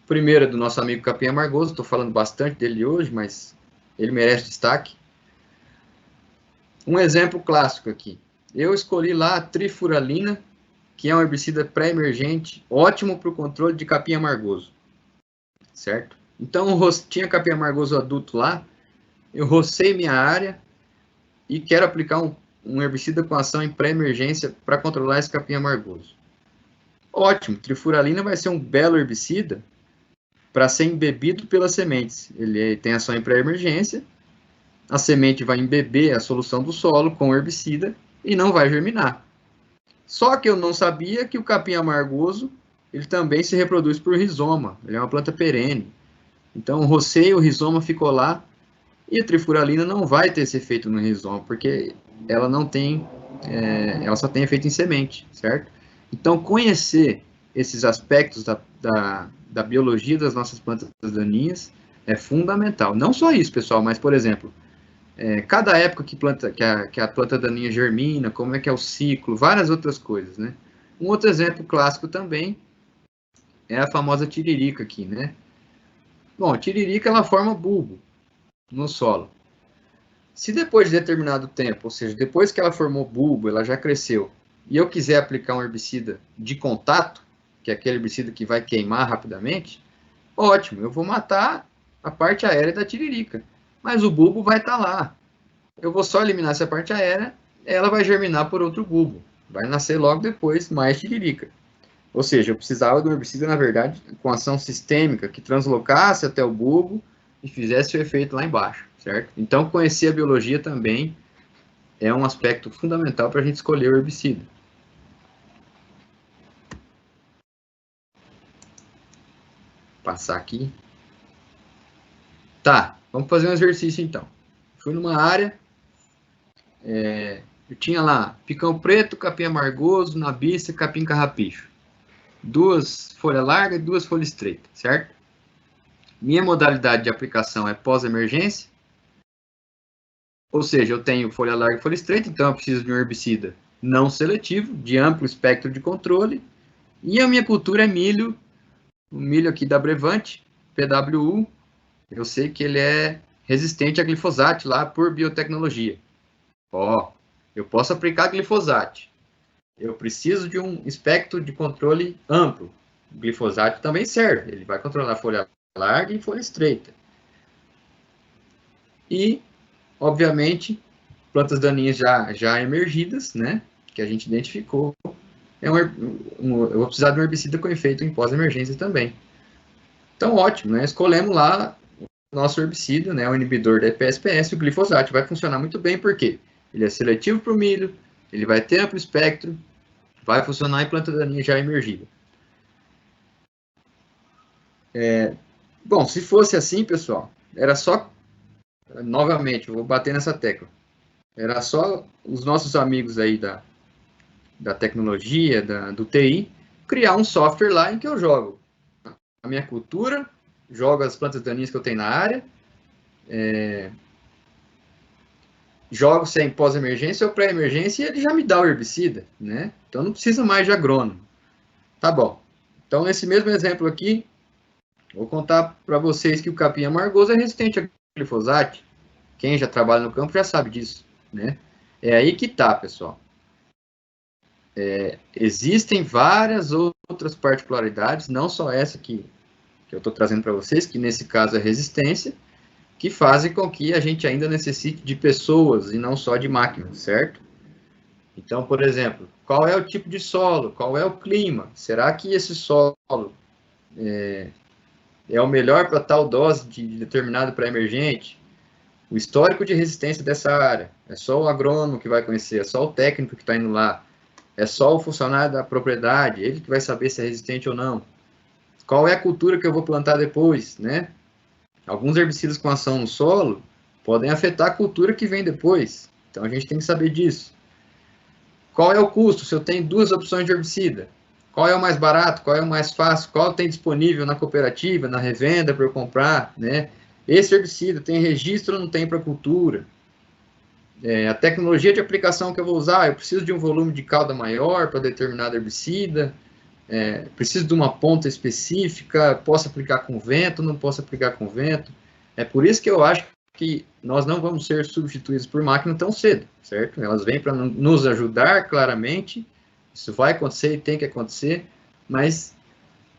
O primeiro é do nosso amigo capim amargoso, estou falando bastante dele hoje, mas ele merece destaque. Um exemplo clássico aqui. Eu escolhi lá a trifuralina, que é um herbicida pré-emergente, ótimo para o controle de capim amargoso. Certo? Então, tinha capim amargoso adulto lá, eu rocei minha área e quero aplicar um herbicida com ação em pré-emergência para controlar esse capim amargoso. Ótimo, trifuralina vai ser um belo herbicida para ser embebido pelas sementes. Ele tem ação em pré-emergência, a semente vai embeber a solução do solo com herbicida e não vai germinar. Só que eu não sabia que o capim amargoso, ele também se reproduz por rizoma, ele é uma planta perene. Então, rocei, o rizoma ficou lá, e a trifuralina não vai ter esse efeito no rizoma, porque ela não tem, ela só tem efeito em semente, certo? Então, conhecer esses aspectos da biologia das nossas plantas daninhas é fundamental. Não só isso, pessoal, mas, por exemplo, cada época que a planta daninha germina, como é que é o ciclo, várias outras coisas, né? Um outro exemplo clássico também é a famosa tiririca aqui, né? Bom, a tiririca, ela forma bulbo no solo. Se depois de determinado tempo, ou seja, depois que ela formou bulbo, ela já cresceu, e eu quiser aplicar um herbicida de contato, que é aquele herbicida que vai queimar rapidamente, ótimo, eu vou matar a parte aérea da tiririca. Mas o bulbo vai estar lá. Eu vou só eliminar essa parte aérea, ela vai germinar por outro bulbo. Vai nascer logo depois mais tiririca. Ou seja, eu precisava de um herbicida, na verdade, com ação sistêmica, que translocasse até o bulbo e fizesse o efeito lá embaixo, certo? Então, conhecer a biologia também é um aspecto fundamental para a gente escolher o herbicida. Passar aqui. Tá, vamos fazer um exercício então. Fui numa área, eu tinha lá picão preto, capim amargoso, nabiça, capim carrapicho. 2 folhas largas e 2 folhas estreitas, certo? Minha modalidade de aplicação é pós-emergência. Ou seja, eu tenho folha larga e folha estreita, então eu preciso de um herbicida não seletivo, de amplo espectro de controle. E a minha cultura é milho, o milho aqui da Brevante, PWU. Eu sei que ele é resistente a glifosato lá por biotecnologia. Ó, eu posso aplicar glifosato. Eu preciso de um espectro de controle amplo. O glifosato também serve, ele vai controlar folha larga e folha estreita. E, obviamente, plantas daninhas já emergidas, né, que a gente identificou. Eu vou precisar de um herbicida com efeito em pós-emergência também. Então, ótimo, né? Escolhemos lá o nosso herbicida, né, o inibidor da EPSPS, o glifosato. Vai funcionar muito bem, porque ele é seletivo para o milho, ele vai ter amplo espectro, vai funcionar em planta daninha já emergida. Bom, se fosse assim, pessoal, era só, novamente, eu vou bater nessa tecla, era só os nossos amigos aí da tecnologia, do TI, criar um software lá em que eu jogo a minha cultura, jogo as plantas daninhas que eu tenho na área, jogo se é em pós-emergência ou pré-emergência e ele já me dá o herbicida, né? Então não precisa mais de agrônomo. Tá bom. Então, nesse mesmo exemplo aqui, vou contar para vocês que o capim amargoso é resistente a glifosato. Quem já trabalha no campo já sabe disso, né? É aí que tá, pessoal. Existem várias outras particularidades, não só essa que eu estou trazendo para vocês, que nesse caso é resistência, que fazem com que a gente ainda necessite de pessoas e não só de máquinas, certo? Então, por exemplo, qual é o tipo de solo? Qual é o clima? Será que esse solo é o melhor para tal dose de determinado pré-emergente? O histórico de resistência dessa área. É só o agrônomo que vai conhecer, é só o técnico que está indo lá, é só o funcionário da propriedade, ele que vai saber se é resistente ou não. Qual é a cultura que eu vou plantar depois, né? Alguns herbicidas com ação no solo podem afetar a cultura que vem depois. Então a gente tem que saber disso. Qual é o custo? Se eu tenho duas opções de herbicida, qual é o mais barato? Qual é o mais fácil? Qual tem disponível na cooperativa, na revenda para eu comprar, né? Esse herbicida tem registro ou não tem para cultura? A tecnologia de aplicação que eu vou usar, eu preciso de um volume de cauda maior para determinado herbicida, preciso de uma ponta específica, posso aplicar com vento, não posso aplicar com vento. É por isso que eu acho que nós não vamos ser substituídos por máquina tão cedo, certo? Elas vêm para nos ajudar, claramente, isso vai acontecer e tem que acontecer, mas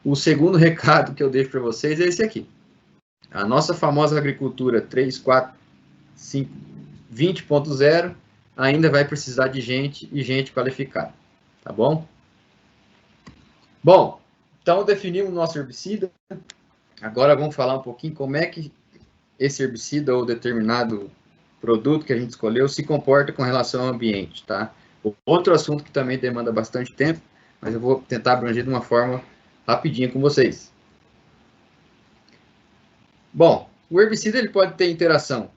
o segundo recado que eu deixo para vocês é esse aqui. A nossa famosa agricultura 3, 4, 5, 20.0 ainda vai precisar de gente e gente qualificada, tá bom? Bom, então definimos o nosso herbicida. Agora vamos falar um pouquinho como é que esse herbicida ou determinado produto que a gente escolheu se comporta com relação ao ambiente, tá? Outro assunto que também demanda bastante tempo, mas eu vou tentar abranger de uma forma rapidinha com vocês. Bom, o herbicida ele pode ter interação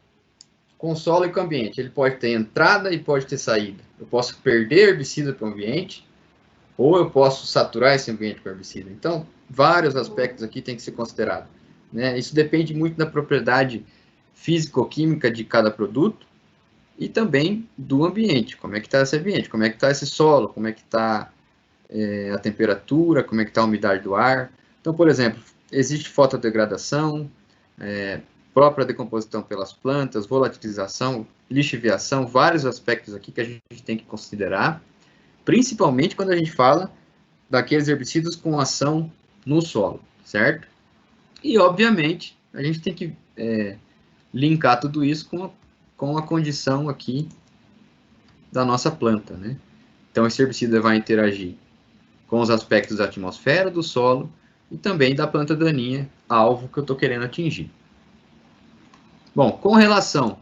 com o solo e com o ambiente. Ele pode ter entrada e pode ter saída. Eu posso perder herbicida para o ambiente, ou eu posso saturar esse ambiente com herbicida. Então, vários aspectos aqui têm que ser considerados, né? Isso depende muito da propriedade físico-química de cada produto e também do ambiente. Como é que está esse ambiente? Como é que está esse solo? Como é que está a temperatura? Como é que está a umidade do ar? Então, por exemplo, existe fotodegradação, própria decomposição pelas plantas, volatilização, lixiviação, vários aspectos aqui que a gente tem que considerar, principalmente quando a gente fala daqueles herbicidas com ação no solo, certo? E, obviamente, a gente tem que linkar tudo isso com a condição aqui da nossa planta, né? Então, esse herbicida vai interagir com os aspectos da atmosfera, do solo e também da planta daninha, alvo que eu estou querendo atingir. Bom, com relação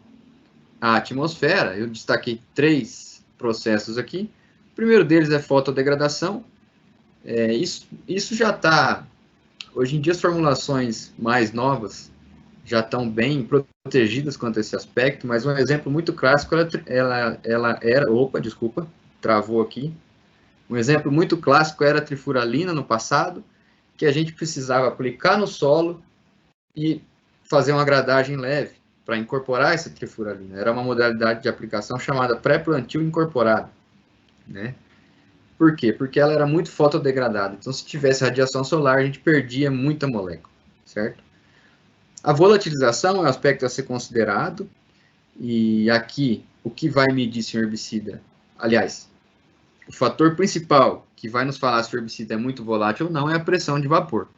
à atmosfera, eu destaquei 3 processos aqui. O primeiro deles é fotodegradação. Isso já está... Hoje em dia, as formulações mais novas já estão bem protegidas quanto a esse aspecto, mas um exemplo muito clássico, ela era... Opa, desculpa, travou aqui. Um exemplo muito clássico era a trifuralina no passado, que a gente precisava aplicar no solo e fazer uma gradagem leve. para incorporar essa trifuralina. Era uma modalidade de aplicação chamada pré-plantio incorporado, né? Por quê? Porque ela era muito fotodegradada. Então, se tivesse radiação solar, a gente perdia muita molécula, certo? A volatilização é um aspecto a ser considerado. E aqui, o que vai medir se o herbicida... Aliás, o fator principal que vai nos falar se o herbicida é muito volátil ou não é a pressão de vapor.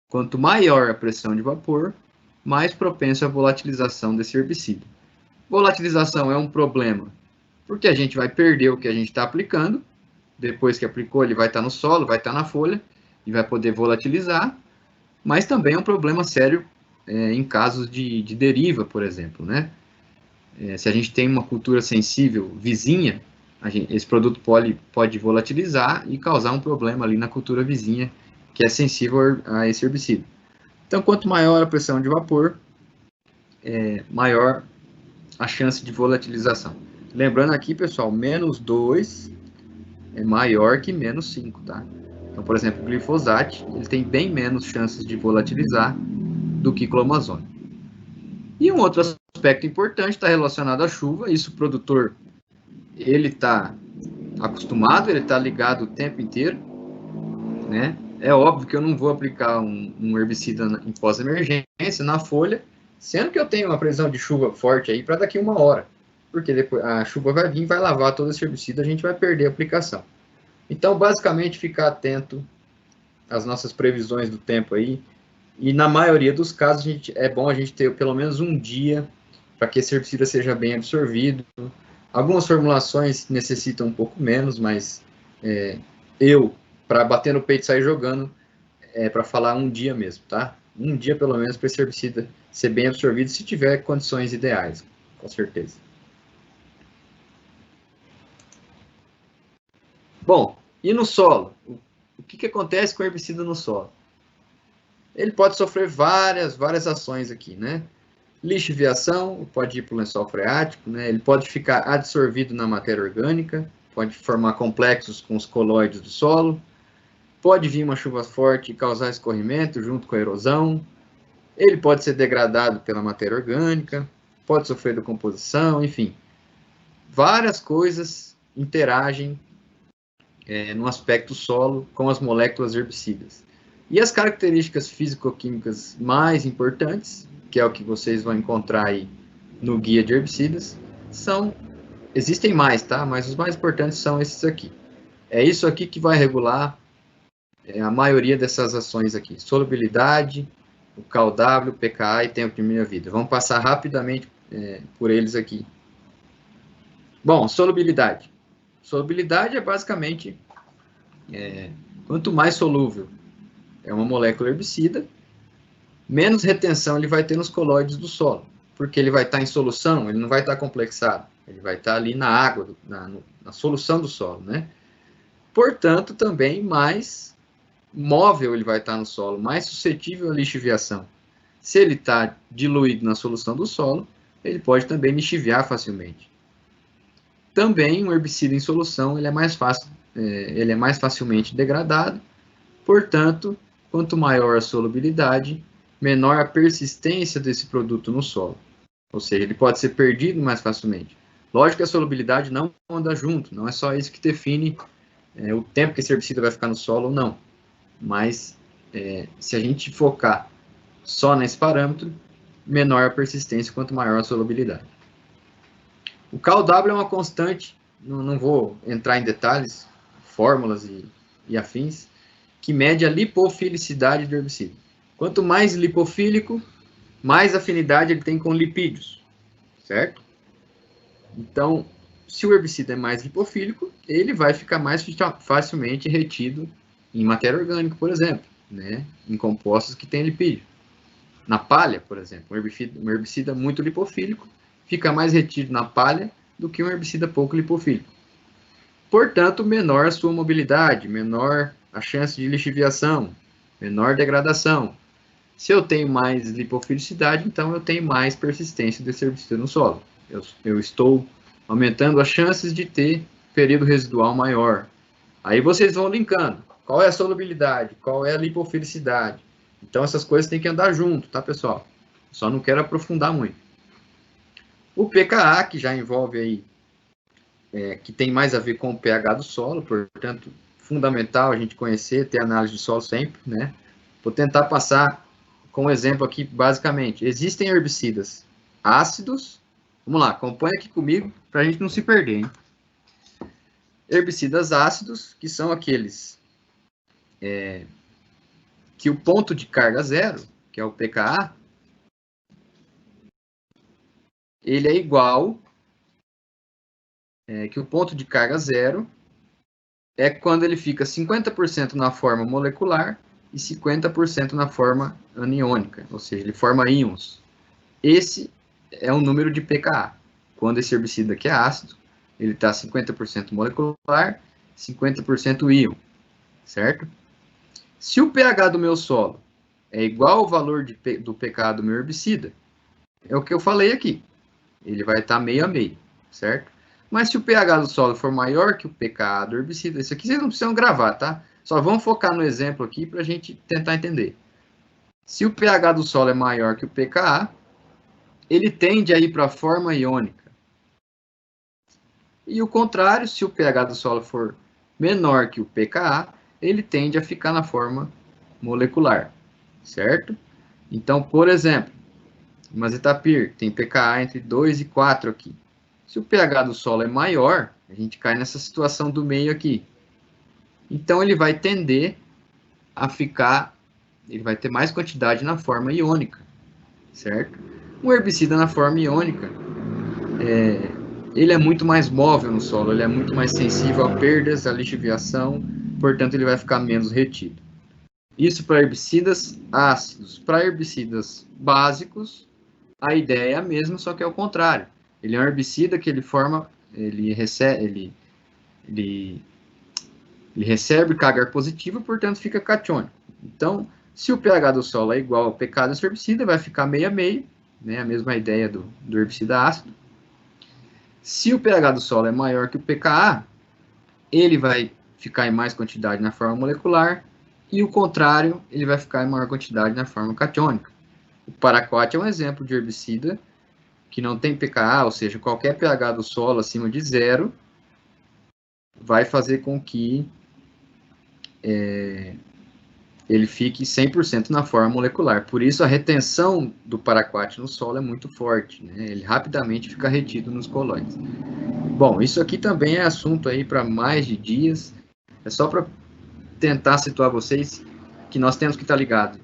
Quanto maior a pressão de vapor, mais propenso à volatilização desse herbicida. Volatilização é um problema, porque a gente vai perder o que a gente está aplicando. Depois que aplicou, ele vai estar no solo, vai estar na folha, e vai poder volatilizar, mas também é um problema sério em casos de deriva, por exemplo, né? Se a gente tem uma cultura sensível vizinha, esse produto pode volatilizar e causar um problema ali na cultura vizinha, que é sensível a esse herbicida. Então, quanto maior a pressão de vapor, maior a chance de volatilização. Lembrando aqui, pessoal, menos 2 é maior que menos 5, tá? Então, por exemplo, o glifosato, ele tem bem menos chances de volatilizar do que clomazone. E um outro aspecto importante está relacionado à chuva. Isso o produtor, ele está acostumado, ele está ligado o tempo inteiro, né? É óbvio que eu não vou aplicar um herbicida em pós-emergência na folha, sendo que eu tenho uma previsão de chuva forte aí para daqui 1 hora. Porque depois a chuva vai vir, vai lavar todo esse herbicida, a gente vai perder a aplicação. Então, basicamente, ficar atento às nossas previsões do tempo aí. E na maioria dos casos, é bom a gente ter pelo menos um dia para que esse herbicida seja bem absorvido. Algumas formulações necessitam um pouco menos, mas para bater no peito e sair jogando, para falar um dia mesmo, tá? Um dia pelo menos para esse herbicida ser bem absorvido, se tiver condições ideais, com certeza. Bom, e no solo? O que acontece com o herbicida no solo? Ele pode sofrer várias ações aqui, né? Lixiviação, pode ir para o lençol freático, né? Ele pode ficar adsorvido na matéria orgânica, pode formar complexos com os colóides do solo, pode vir uma chuva forte e causar escorrimento junto com a erosão, ele pode ser degradado pela matéria orgânica, pode sofrer decomposição, enfim. Várias coisas interagem no aspecto solo com as moléculas herbicidas. E as características físico-químicas mais importantes, que é o que vocês vão encontrar aí no guia de herbicidas, existem mais, tá? Mas os mais importantes são esses aqui. É isso aqui que vai regular a maioria dessas ações aqui. Solubilidade, o KW, pKa e tempo de meia-vida. Vamos passar rapidamente por eles aqui. Bom, solubilidade. Solubilidade é basicamente, quanto mais solúvel é uma molécula herbicida, menos retenção ele vai ter nos colóides do solo, porque ele vai estar em solução, ele não vai estar complexado, ele vai estar ali na água, na solução do solo, né? Portanto, também mais móvel ele vai estar no solo, mais suscetível à lixiviação. Se ele está diluído na solução do solo, ele pode também lixiviar facilmente. Também um herbicida em solução ele é mais facilmente degradado, portanto, quanto maior a solubilidade, menor a persistência desse produto no solo. Ou seja, ele pode ser perdido mais facilmente. Lógico que a solubilidade não anda junto, não é só isso que define o tempo que esse herbicida vai ficar no solo ou não. Mas, se a gente focar só nesse parâmetro, menor a persistência, quanto maior a solubilidade. O KW é uma constante, não vou entrar em detalhes, fórmulas e afins, que mede a lipofilicidade do herbicida. Quanto mais lipofílico, mais afinidade ele tem com lipídios, certo? Então, se o herbicida é mais lipofílico, ele vai ficar mais facilmente retido em matéria orgânica, por exemplo, né? Em compostos que têm lipídio. Na palha, por exemplo, um herbicida muito lipofílico fica mais retido na palha do que um herbicida pouco lipofílico. Portanto, menor a sua mobilidade, menor a chance de lixiviação, menor degradação. Se eu tenho mais lipofilicidade, então eu tenho mais persistência desse herbicida no solo. Eu estou aumentando as chances de ter período residual maior. Aí vocês vão linkando. Qual é a solubilidade? Qual é a lipofilicidade? Então essas coisas têm que andar junto, tá, pessoal? Só não quero aprofundar muito. O pKa, que já envolve aí, que tem mais a ver com o pH do solo, portanto, fundamental a gente conhecer, ter análise de solo sempre, né? Vou tentar passar com um exemplo aqui, basicamente. Existem herbicidas ácidos, vamos lá, acompanha aqui comigo, para a gente não se perder, hein? Herbicidas ácidos, que são aqueles que o ponto de carga zero, que é o pKa, ele é igual, que o ponto de carga zero é quando ele fica 50% na forma molecular e 50% na forma aniônica, ou seja, ele forma íons. Esse é o número de pKa. Quando esse herbicida aqui é ácido, ele está 50% molecular, 50% íon, certo? Se o pH do meu solo é igual ao valor do pKa do meu herbicida, é o que eu falei aqui. Ele vai estar meio a meio, certo? Mas se o pH do solo for maior que o pKa do herbicida, isso aqui vocês não precisam gravar, tá? Só vamos focar no exemplo aqui para a gente tentar entender. Se o pH do solo é maior que o pKa, ele tende a ir para a forma iônica. E o contrário, se o pH do solo for menor que o pKa, ele tende a ficar na forma molecular, certo? Então, por exemplo, Mazitapir tem pKa entre 2 e 4 aqui. Se o pH do solo é maior, a gente cai nessa situação do meio aqui. Então, ele vai tender a ficar, ele vai ter mais quantidade na forma iônica, certo? Um herbicida na forma iônica, ele é muito mais móvel no solo, ele é muito mais sensível a perdas, a lixiviação, portanto, ele vai ficar menos retido. Isso para herbicidas ácidos. Para herbicidas básicos, a ideia é a mesma, só que é o contrário. Ele é um herbicida que ele recebe carga positiva, portanto fica catiônico. Então, se o pH do solo é igual ao pKa desse herbicida, vai ficar meio a meio, né? A mesma ideia do herbicida ácido. Se o pH do solo é maior que o pKa, ele vai ficar em mais quantidade na forma molecular, e o contrário, ele vai ficar em maior quantidade na forma catiônica. O paraquat é um exemplo de herbicida que não tem pKa, ou seja, qualquer pH do solo acima de 0 vai fazer com que ele fique 100% na forma molecular. Por isso, a retenção do paraquat no solo é muito forte, né? Ele rapidamente fica retido nos colóides. Bom, isso aqui também é assunto aí para mais de dias. É só para tentar situar vocês que nós temos que estar ligado.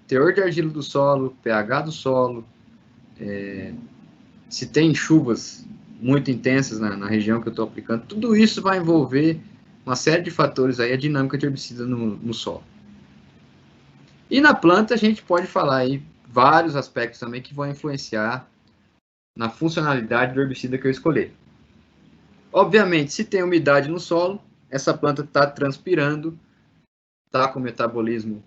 Teor de argila do solo, pH do solo, se tem chuvas muito intensas na região que eu estou aplicando, tudo isso vai envolver uma série de fatores aí, a dinâmica de herbicida no solo. E na planta a gente pode falar aí vários aspectos também que vão influenciar na funcionalidade do herbicida que eu escolher. Obviamente, se tem umidade no solo, essa planta está transpirando, está com o metabolismo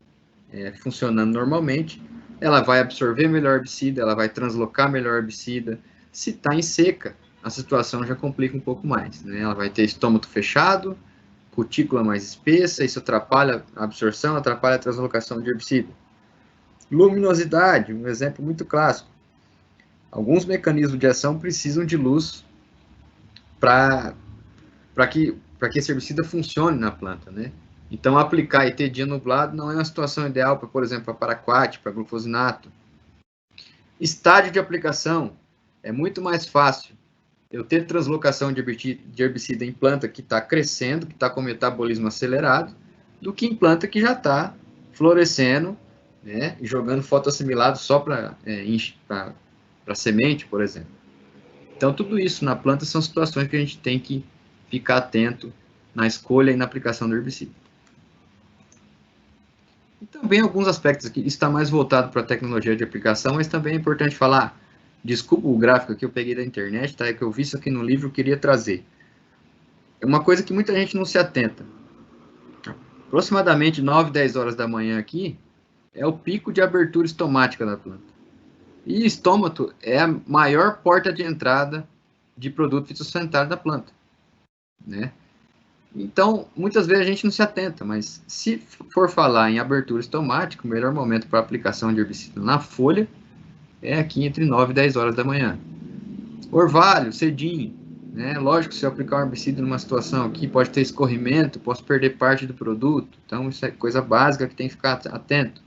funcionando normalmente, ela vai absorver melhor herbicida, ela vai translocar melhor herbicida. Se está em seca, a situação já complica um pouco mais, né? Ela vai ter estômago fechado, cutícula mais espessa, isso atrapalha a absorção, atrapalha a translocação de herbicida. Luminosidade, um exemplo muito clássico. Alguns mecanismos de ação precisam de luz para que esse herbicida funcione na planta, né? Então, aplicar e ter dia nublado não é uma situação ideal para, por exemplo, para paraquat, para glufosinato. Estágio de aplicação. É muito mais fácil eu ter translocação de herbicida em planta que está crescendo, que está com metabolismo acelerado, do que em planta que já está florescendo, né, jogando fotossimilado só para semente, por exemplo. Então, tudo isso na planta são situações que a gente tem que ficar atento na escolha e na aplicação do herbicida. E também alguns aspectos aqui, isso está mais voltado para a tecnologia de aplicação, mas também é importante falar, desculpa o gráfico que eu peguei da internet, tá? É que eu vi isso aqui no livro, eu queria trazer. É uma coisa que muita gente não se atenta. Aproximadamente 9, 10 horas da manhã aqui, é o pico de abertura estomática da planta. E estômago é a maior porta de entrada de produto fitossanitário da planta, né? Então, muitas vezes a gente não se atenta, mas se for falar em abertura estomática, o melhor momento para aplicação de herbicida na folha é aqui entre 9 e 10 horas da manhã. Orvalho, cedinho, né? Lógico, se eu aplicar um herbicida numa situação aqui, pode ter escorrimento, posso perder parte do produto. Então, isso é coisa básica que tem que ficar atento.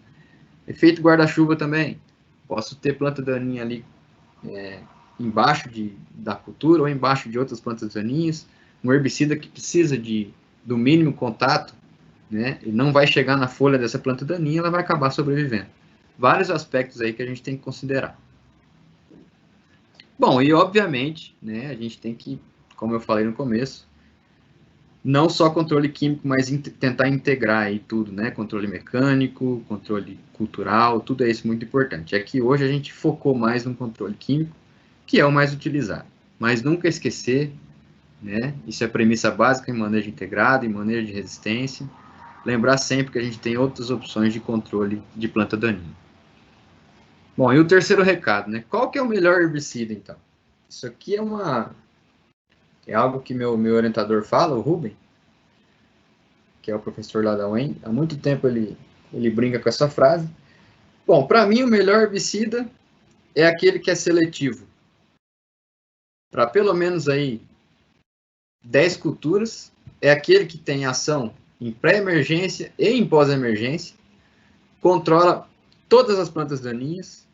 Efeito guarda-chuva também. Posso ter planta daninha ali embaixo da cultura ou embaixo de outras plantas daninhas. Um herbicida que precisa do mínimo contato, né? E não vai chegar na folha dessa planta daninha, ela vai acabar sobrevivendo. Vários aspectos aí que a gente tem que considerar. Bom, e obviamente, né, a gente tem que, como eu falei no começo, não só controle químico, mas tentar integrar aí tudo, né? Controle mecânico, controle cultural, tudo é isso muito importante. É que hoje a gente focou mais no controle químico, que é o mais utilizado. Mas nunca esquecer, né? Isso é premissa básica em manejo integrado, em manejo de resistência. Lembrar sempre que a gente tem outras opções de controle de planta daninha. Bom, e o terceiro recado, né? Qual que é o melhor herbicida, então? Isso aqui é algo que meu orientador fala, o Ruben, que é o professor lá da UEM. Há muito tempo ele brinca com essa frase. Bom, para mim o melhor herbicida é aquele que é seletivo. Para pelo menos aí 10 culturas, é aquele que tem ação em pré-emergência e em pós-emergência, controla todas as plantas daninhas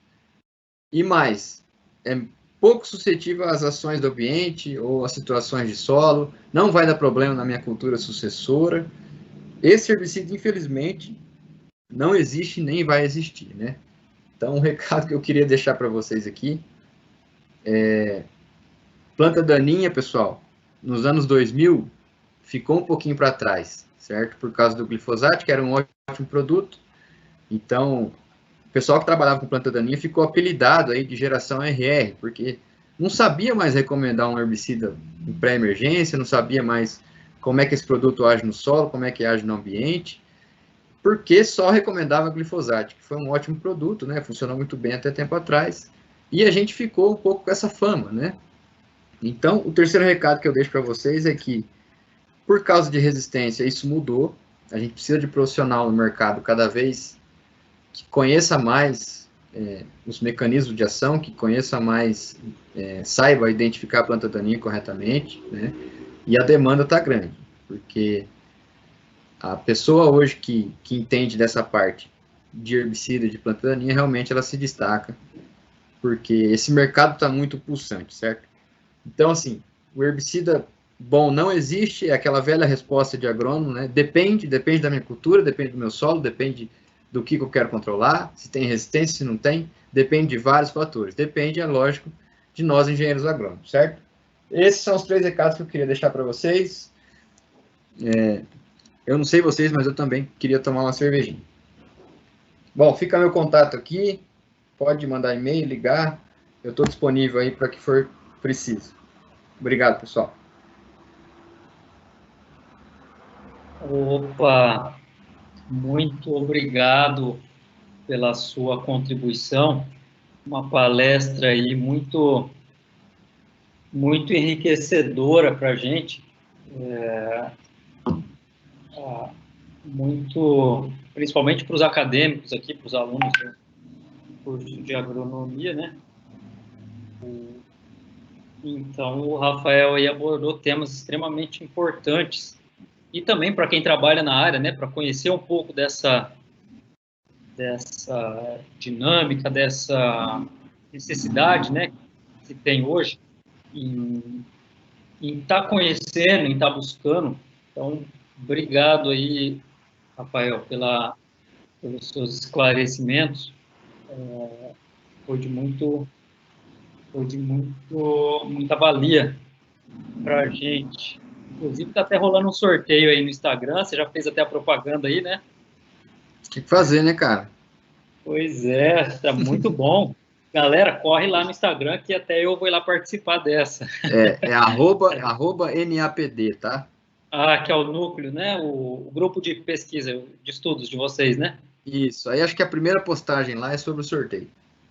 e mais, é pouco suscetível às ações do ambiente ou às situações de solo, não vai dar problema na minha cultura sucessora. Esse herbicida, infelizmente, não existe nem vai existir, né? Então, um recado que eu queria deixar para vocês aqui planta daninha, pessoal, nos anos 2000, ficou um pouquinho para trás, certo? Por causa do glifosato, que era um ótimo produto. Então, o pessoal que trabalhava com planta daninha ficou apelidado aí de geração RR, porque não sabia mais recomendar um herbicida em pré-emergência, não sabia mais como é que esse produto age no solo, como é que age no ambiente, porque só recomendava glifosato, que foi um ótimo produto, né? Funcionou muito bem até tempo atrás, e a gente ficou um pouco com essa fama, né? Então, o terceiro recado que eu deixo para vocês é que, por causa de resistência, isso mudou. A gente precisa de profissional no mercado cada vez que conheça mais os mecanismos de ação, que conheça mais, saiba identificar a planta daninha corretamente, né? E a demanda está grande, porque a pessoa hoje que entende dessa parte de herbicida, de planta daninha, realmente ela se destaca, porque esse mercado está muito pulsante, certo? Então, assim, o herbicida bom não existe, é aquela velha resposta de agrônomo, né? Depende da minha cultura, depende do meu solo, depende do que eu quero controlar, se tem resistência, se não tem, depende de vários fatores. Depende, é lógico, de nós engenheiros agrônomos, certo? Esses são os 3 recados que eu queria deixar para vocês. Eu não sei vocês, mas eu também queria tomar uma cervejinha. Bom, fica meu contato aqui, pode mandar e-mail, ligar, eu estou disponível aí para que for preciso. Obrigado, pessoal. Opa, muito obrigado pela sua contribuição. Uma palestra aí muito enriquecedora para a gente. Principalmente para os acadêmicos aqui, para os alunos do curso de agronomia, né? Então, o Rafael aí abordou temas extremamente importantes e também para quem trabalha na área, né? Para conhecer um pouco dessa dinâmica, dessa necessidade, né? Que tem hoje em estar conhecendo, em estar buscando. Então, obrigado aí, Rafael, pelos seus esclarecimentos. Foi de muita valia para a gente. Inclusive, está até rolando um sorteio aí no Instagram, você já fez até a propaganda aí, né? Tem que fazer, né, cara? Pois é, está muito bom. Galera, corre lá no Instagram que até eu vou lá participar dessa. É arroba NAPD, tá? Que é o núcleo, né? O grupo de pesquisa, de estudos de vocês, né? Isso. Aí acho que a primeira postagem lá é sobre o sorteio.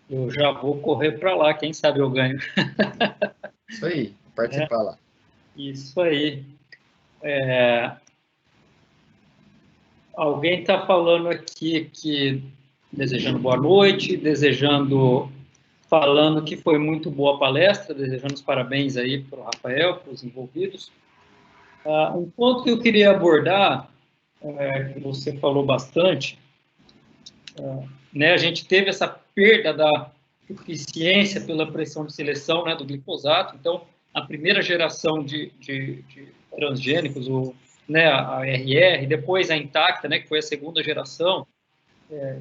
Eu já vou correr para lá, quem sabe eu ganho. Isso aí, participar lá. Isso aí. Alguém está falando aqui que desejando boa noite, desejando falando que foi muito boa a palestra, desejando os parabéns aí para o Rafael, para os envolvidos. Um ponto que eu queria abordar, que você falou bastante, né, a gente teve essa perda da eficiência pela pressão de seleção, né, do glifosato. Então, a primeira geração de transgênicos, né, a RR, depois a Intacta, né, que foi a segunda geração.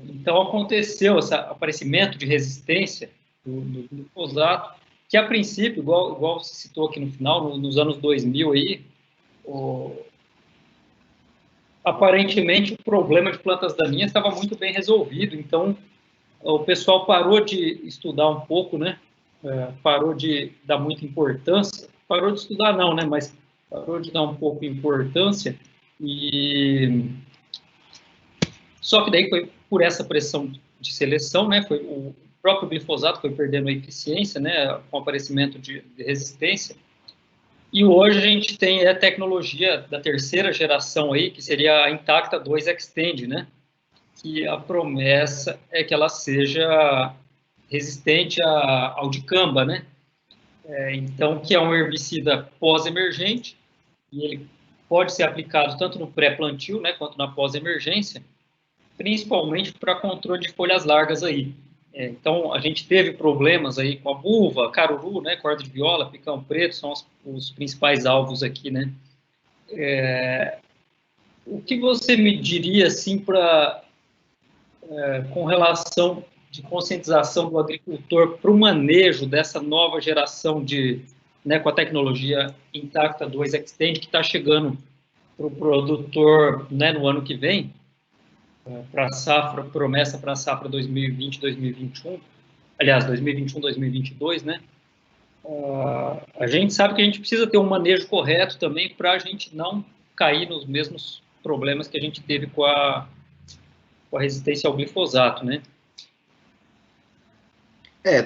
Então, aconteceu esse aparecimento de resistência do glifosato, que a princípio, igual você citou aqui no final, nos anos 2000 aí, aparentemente o problema de plantas daninhas estava muito bem resolvido. Então, o pessoal parou de estudar um pouco, né? Parou de dar muita importância. Parou de estudar não, né? Mas parou de dar um pouco de importância. Só que daí foi por essa pressão de seleção, né? Foi o próprio glifosato foi perdendo a eficiência, né? Com o aparecimento de resistência. E hoje a gente tem a tecnologia da terceira geração aí, que seria a Intacta 2 Extend, né? Que a promessa é que ela seja resistente ao dicamba, né? Então, que é um herbicida pós-emergente, e ele pode ser aplicado tanto no pré-plantio, né, quanto na pós-emergência, principalmente para controle de folhas largas aí. Então, a gente teve problemas aí com a buva, caruru, né, corda de viola, picão preto, são os principais alvos aqui, né? O que você me diria, assim, com relação de conscientização do agricultor para o manejo dessa nova geração né, com a tecnologia Intacta 2 Extend, que está chegando para o produtor, né, no ano que vem, para a safra, promessa para a safra 2020-2021, aliás, 2021-2022, né? A gente sabe que a gente precisa ter um manejo correto também para a gente não cair nos mesmos problemas que a gente teve com a resistência ao glifosato, né?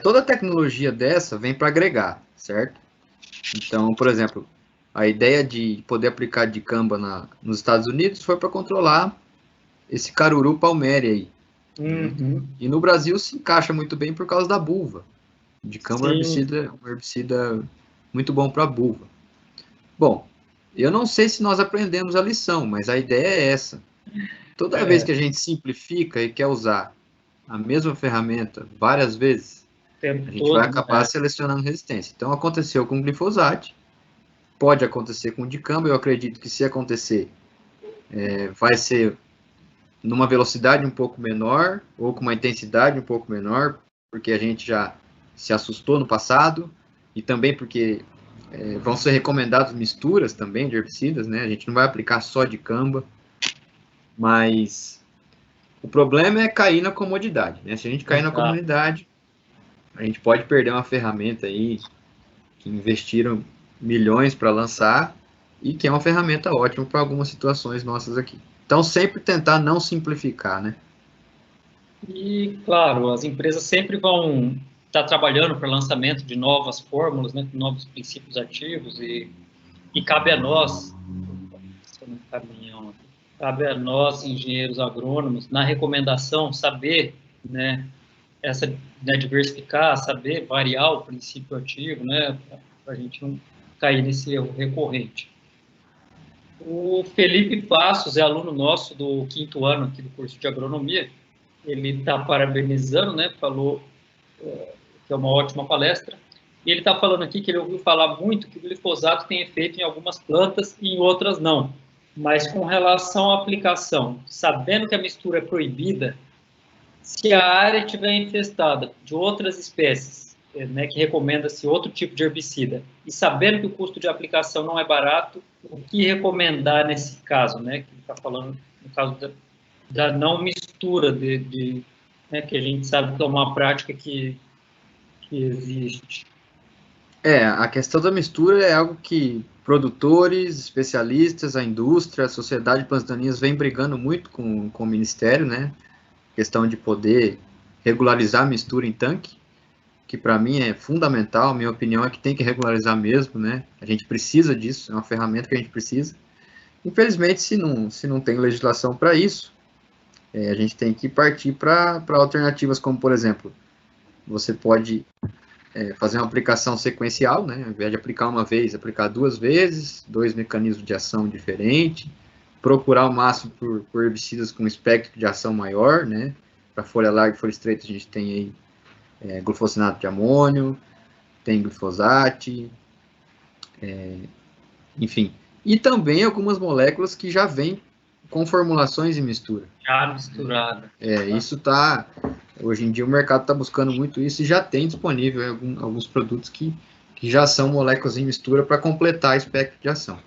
Toda tecnologia dessa vem para agregar, certo? Então, por exemplo, a ideia de poder aplicar dicamba nos Estados Unidos foi para controlar esse caruru palmere aí. Uhum. E no Brasil se encaixa muito bem por causa da buva. Dicamba é um herbicida muito bom para a buva. Bom, eu não sei se nós aprendemos a lição, mas a ideia é essa. Toda vez que a gente simplifica e quer usar a mesma ferramenta várias vezes, a gente vai acabar selecionando resistência. Então, aconteceu com o glifosato, pode acontecer com o dicamba, eu acredito que se acontecer, vai ser numa velocidade um pouco menor, ou com uma intensidade um pouco menor, porque a gente já se assustou no passado, e também porque vão ser recomendadas misturas também de herbicidas, né? A gente não vai aplicar só dicamba, mas o problema é cair na comodidade, né? Se a gente cair na comodidade, a gente pode perder uma ferramenta aí que investiram milhões para lançar e que é uma ferramenta ótima para algumas situações nossas aqui. Então, sempre tentar não simplificar, né? E, claro, as empresas sempre vão estar trabalhando para o lançamento de novas fórmulas, né, novos princípios ativos, e cabe a nós, cabe a nós, engenheiros agrônomos, na recomendação, saber, né, diversificar, saber variar o princípio ativo, né, para a gente não cair nesse erro recorrente. O Felipe Passos é aluno nosso do 5º ano aqui do curso de agronomia. Ele está parabenizando, né? Falou que é uma ótima palestra. E ele está falando aqui que ele ouviu falar muito que o glifosato tem efeito em algumas plantas e em outras não. Mas com relação à aplicação, sabendo que a mistura é proibida, se a área estiver infestada de outras espécies, né, que recomenda-se outro tipo de herbicida, e sabendo que o custo de aplicação não é barato, o que recomendar nesse caso, né, que ele está falando, no caso da não mistura, né, que a gente sabe que é uma prática que existe. A questão da mistura é algo que produtores, especialistas, a indústria, a sociedade de plantas daninhas vem brigando muito com o Ministério, né, questão de poder regularizar a mistura em tanque, que para mim é fundamental, minha opinião é que tem que regularizar mesmo, né? A gente precisa disso, é uma ferramenta que a gente precisa. Infelizmente, se não tem legislação para isso, a gente tem que partir para alternativas como, por exemplo, você pode fazer uma aplicação sequencial, né? Ao invés de aplicar uma vez, aplicar 2 vezes, 2 mecanismos de ação diferentes, procurar o máximo por herbicidas com espectro de ação maior, né? Para folha larga e folha estreita, a gente tem aí glufosinato de amônio, tem glifosate, enfim. E também algumas moléculas que já vêm com formulações em mistura. Já misturada. Isso tá... Hoje em dia o mercado está buscando muito isso e já tem disponível alguns produtos que já são moléculas em mistura para completar o espectro de ação.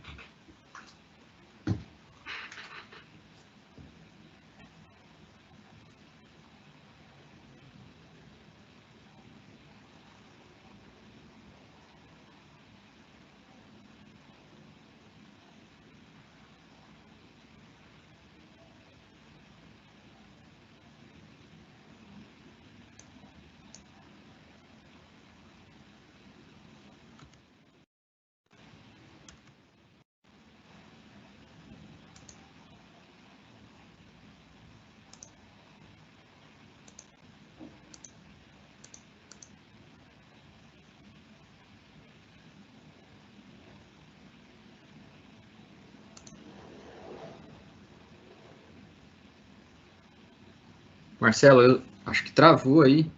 Marcelo, eu acho que travou aí.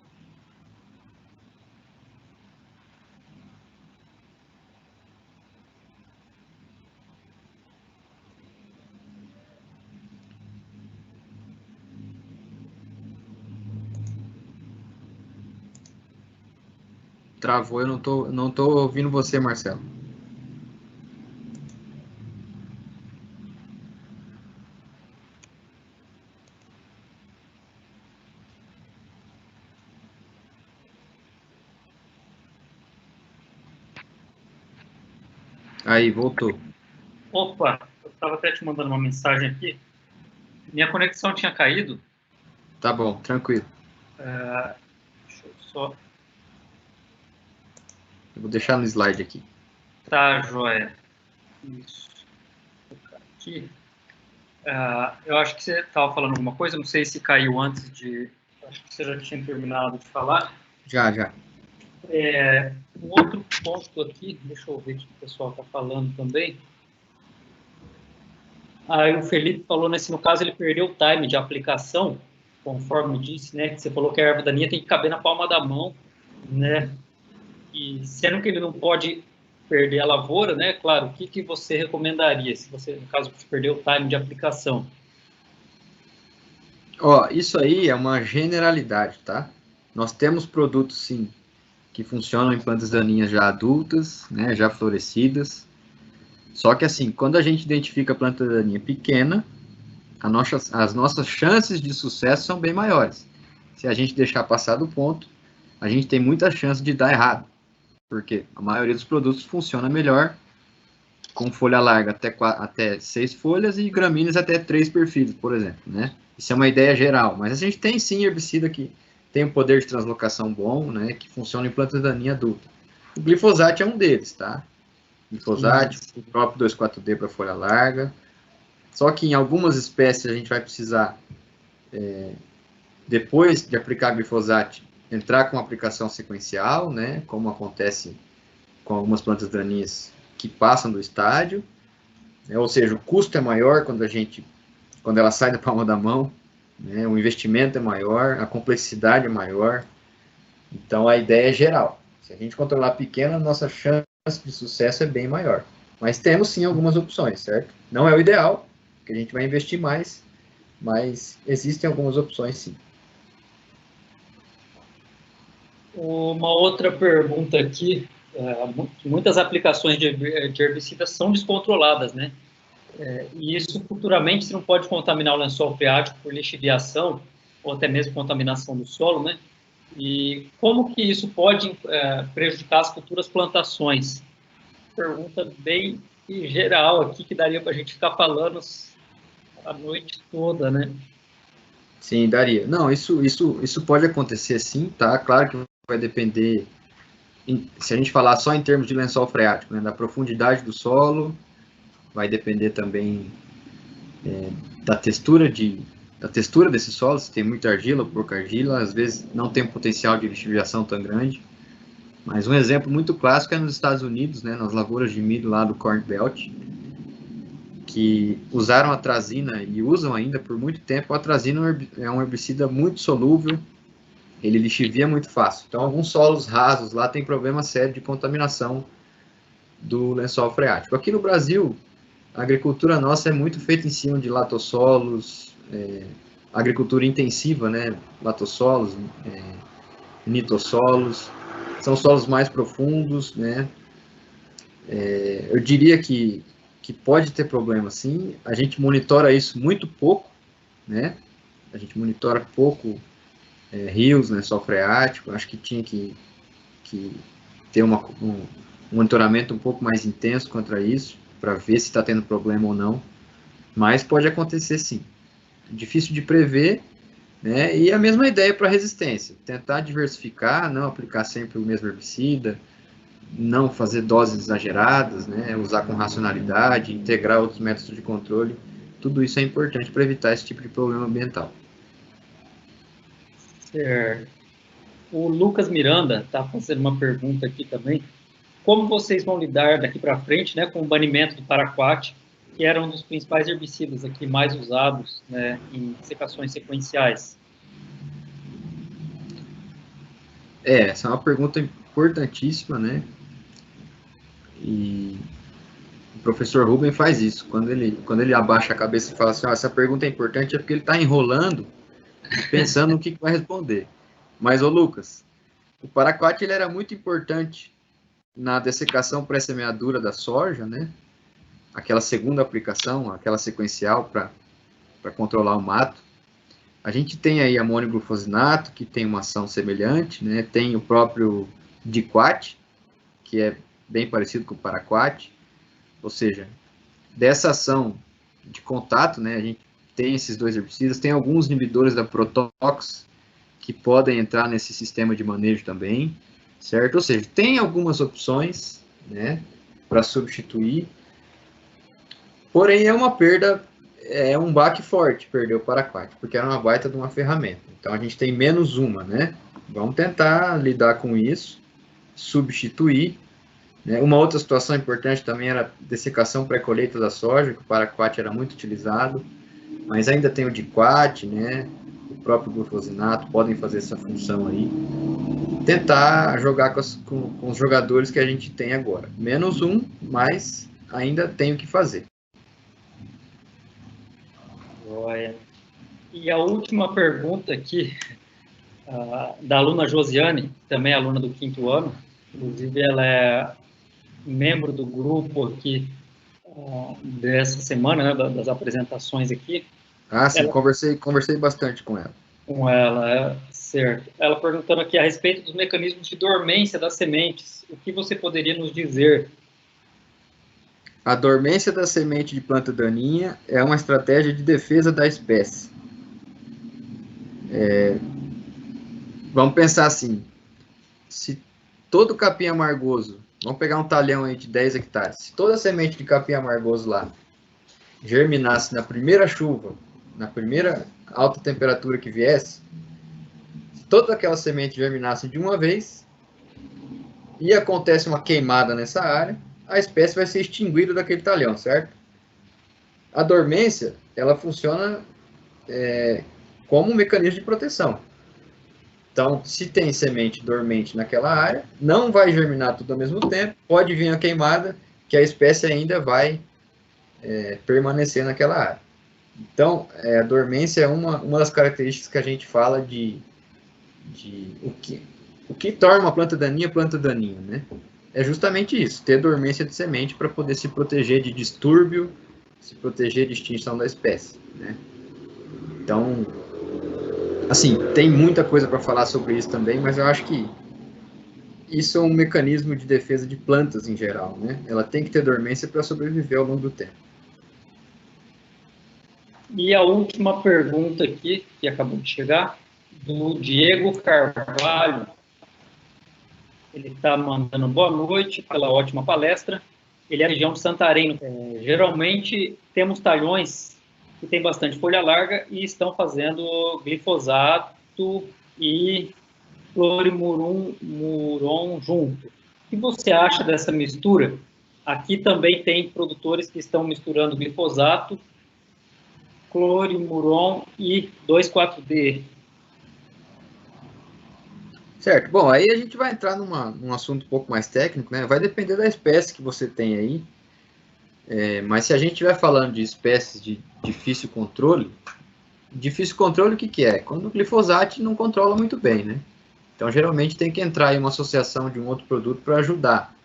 Travou, eu não tô ouvindo você, Marcelo. Aí, voltou. Opa, eu estava até te mandando uma mensagem aqui. Minha conexão tinha caído. Tá bom, tranquilo. Deixa eu só... Eu vou deixar no slide aqui. Tá, joia. Isso. Vou colocar aqui. Eu acho que você estava falando alguma coisa, não sei se caiu antes de... Acho que você já tinha terminado de falar. Já. Um outro ponto aqui, deixa eu ver o que o pessoal está falando também. Aí o Felipe falou, no caso, ele perdeu o time de aplicação, conforme disse, né? Que você falou que a erva daninha tem que caber na palma da mão, né? E sendo que ele não pode perder a lavoura, né? Claro, o que você recomendaria, se você, no caso, perdeu o time de aplicação? Isso aí é uma generalidade, tá? Nós temos produtos, sim, que funcionam em plantas daninhas já adultas, né, já florescidas. Só que, assim, quando a gente identifica a planta daninha pequena, as nossas chances de sucesso são bem maiores. Se a gente deixar passar do ponto, a gente tem muita chance de dar errado. Porque a maioria dos produtos funciona melhor com folha larga até 6 folhas e gramíneas até 3 perfis, por exemplo, né? Isso é uma ideia geral, mas a gente tem sim herbicida que tem um poder de translocação bom, né, que funciona em plantas daninhas adultas. O glifosato é um deles, tá? Glifosato, o próprio 2,4-D para folha larga. Só que em algumas espécies a gente vai precisar, depois de aplicar glifosato, entrar com aplicação sequencial, né, como acontece com algumas plantas daninhas que passam do estádio, né, ou seja, o custo é maior quando ela sai da palma da mão, né, o investimento é maior, a complexidade é maior. Então a ideia é geral. Se a gente controlar pequena, a nossa chance de sucesso é bem maior. Mas temos sim algumas opções, certo? Não é o ideal, porque a gente vai investir mais, mas existem algumas opções sim. Uma outra pergunta aqui, muitas aplicações de herbicidas são descontroladas, né? E isso futuramente você não pode contaminar o lençol freático por lixiviação ou até mesmo contaminação do solo, né? E como que isso pode prejudicar as futuras plantações? Pergunta bem geral aqui que daria para a gente ficar falando a noite toda, né? Sim, daria. Não, isso pode acontecer sim, tá? Claro que vai depender, se a gente falar só em termos de lençol freático, né, da profundidade do solo, vai depender também da textura da textura desse solo, se tem muita argila ou pouca argila, às vezes não tem um potencial de lixiviação tão grande. Mas um exemplo muito clássico é nos Estados Unidos, né, nas lavouras de milho lá do Corn Belt, que usaram atrazina e usam ainda por muito tempo. A atrazina é um herbicida muito solúvel, ele lixivia muito fácil. Então, alguns solos rasos lá tem problema sério de contaminação do lençol freático. Aqui no Brasil, a agricultura nossa é muito feita em cima de latossolos, agricultura intensiva, né, latossolos, nitossolos, são solos mais profundos, né, eu diria que pode ter problema, sim. A gente monitora isso muito pouco, né? A gente monitora pouco rios, né, lençol freático. Acho que tinha que ter um monitoramento um pouco mais intenso contra isso, para ver se está tendo problema ou não. Mas pode acontecer, sim. É difícil de prever, né? E a mesma ideia para resistência. Tentar diversificar, não aplicar sempre o mesmo herbicida, não fazer doses exageradas, né, usar com racionalidade, integrar outros métodos de controle, tudo isso é importante para evitar esse tipo de problema ambiental. Certo. O Lucas Miranda está fazendo uma pergunta aqui também. Como vocês vão lidar daqui para frente, né, com o banimento do paraquat, que era um dos principais herbicidas aqui mais usados, né, em secações sequenciais? Essa é uma pergunta importantíssima, né? E o professor Ruben faz isso. Quando ele abaixa a cabeça e fala assim, essa pergunta é importante, é porque ele está enrolando e pensando no que vai responder. Mas, ô Lucas, o paraquat ele era muito importante na dessecação pré-semeadura da soja, né? Aquela segunda aplicação, aquela sequencial para controlar o mato. A gente tem aí amônio glufosinato, que tem uma ação semelhante, né? Tem o próprio diquat, que é bem parecido com o paraquat, ou seja, dessa ação de contato, né, a gente tem esses dois herbicidas, tem alguns inibidores da Protox que podem entrar nesse sistema de manejo também, certo? Ou seja, tem algumas opções, né, para substituir, porém é uma perda, é um baque forte perder o paraquat, porque era uma baita de uma ferramenta. Então a gente tem menos uma, né? Vamos tentar lidar com isso, substituir. Uma outra situação importante também era a dessecação pré-colheita da soja, que o paraquat era muito utilizado, mas ainda tem o diquat, né? O próprio glufosinato podem fazer essa função aí. Tentar jogar com os jogadores que a gente tem agora. Menos um, mas ainda tem o que fazer. Olha. E a última pergunta aqui, da aluna Josiane, também aluna do 5º ano, inclusive ela é membro do grupo aqui dessa semana, né, das apresentações aqui. Sim, conversei bastante com ela. Com ela, certo. Ela perguntando aqui a respeito dos mecanismos de dormência das sementes. O que você poderia nos dizer? A dormência da semente de planta daninha é uma estratégia de defesa da espécie. Vamos pensar assim, se todo capim amargoso, vamos pegar um talhão aí de 10 hectares, se toda semente de capim amargoso lá germinasse na primeira chuva, na primeira alta temperatura que viesse, se todas aquelas sementes germinassem de uma vez, e acontece uma queimada nessa área, a espécie vai ser extinguida daquele talhão, certo? A dormência, ela funciona como um mecanismo de proteção. Então, se tem semente dormente naquela área, não vai germinar tudo ao mesmo tempo, pode vir a queimada, que a espécie ainda vai permanecer naquela área. Então, a dormência é uma das características que a gente fala de o que torna uma planta daninha, né? É justamente isso, ter dormência de semente para poder se proteger de distúrbio, se proteger de extinção da espécie, né? Então, assim, tem muita coisa para falar sobre isso também, mas eu acho que isso é um mecanismo de defesa de plantas em geral, né? Ela tem que ter dormência para sobreviver ao longo do tempo. E a última pergunta aqui, que acabou de chegar, do Diego Carvalho. Ele está mandando boa noite pela ótima palestra. Ele é da região de Santarém. Geralmente temos talhões que tem bastante folha larga e estão fazendo glifosato e clorimuron junto. O que você acha dessa mistura? Aqui também tem produtores que estão misturando glifosato, clorimuron e 2,4-D. Certo. Bom, aí a gente vai entrar num assunto um pouco mais técnico, né? Vai depender da espécie que você tem aí. Mas se a gente estiver falando de espécies de difícil controle o que é? Quando o glifosato não controla muito bem, né? Então, geralmente tem que entrar em uma associação de um outro produto para ajudar.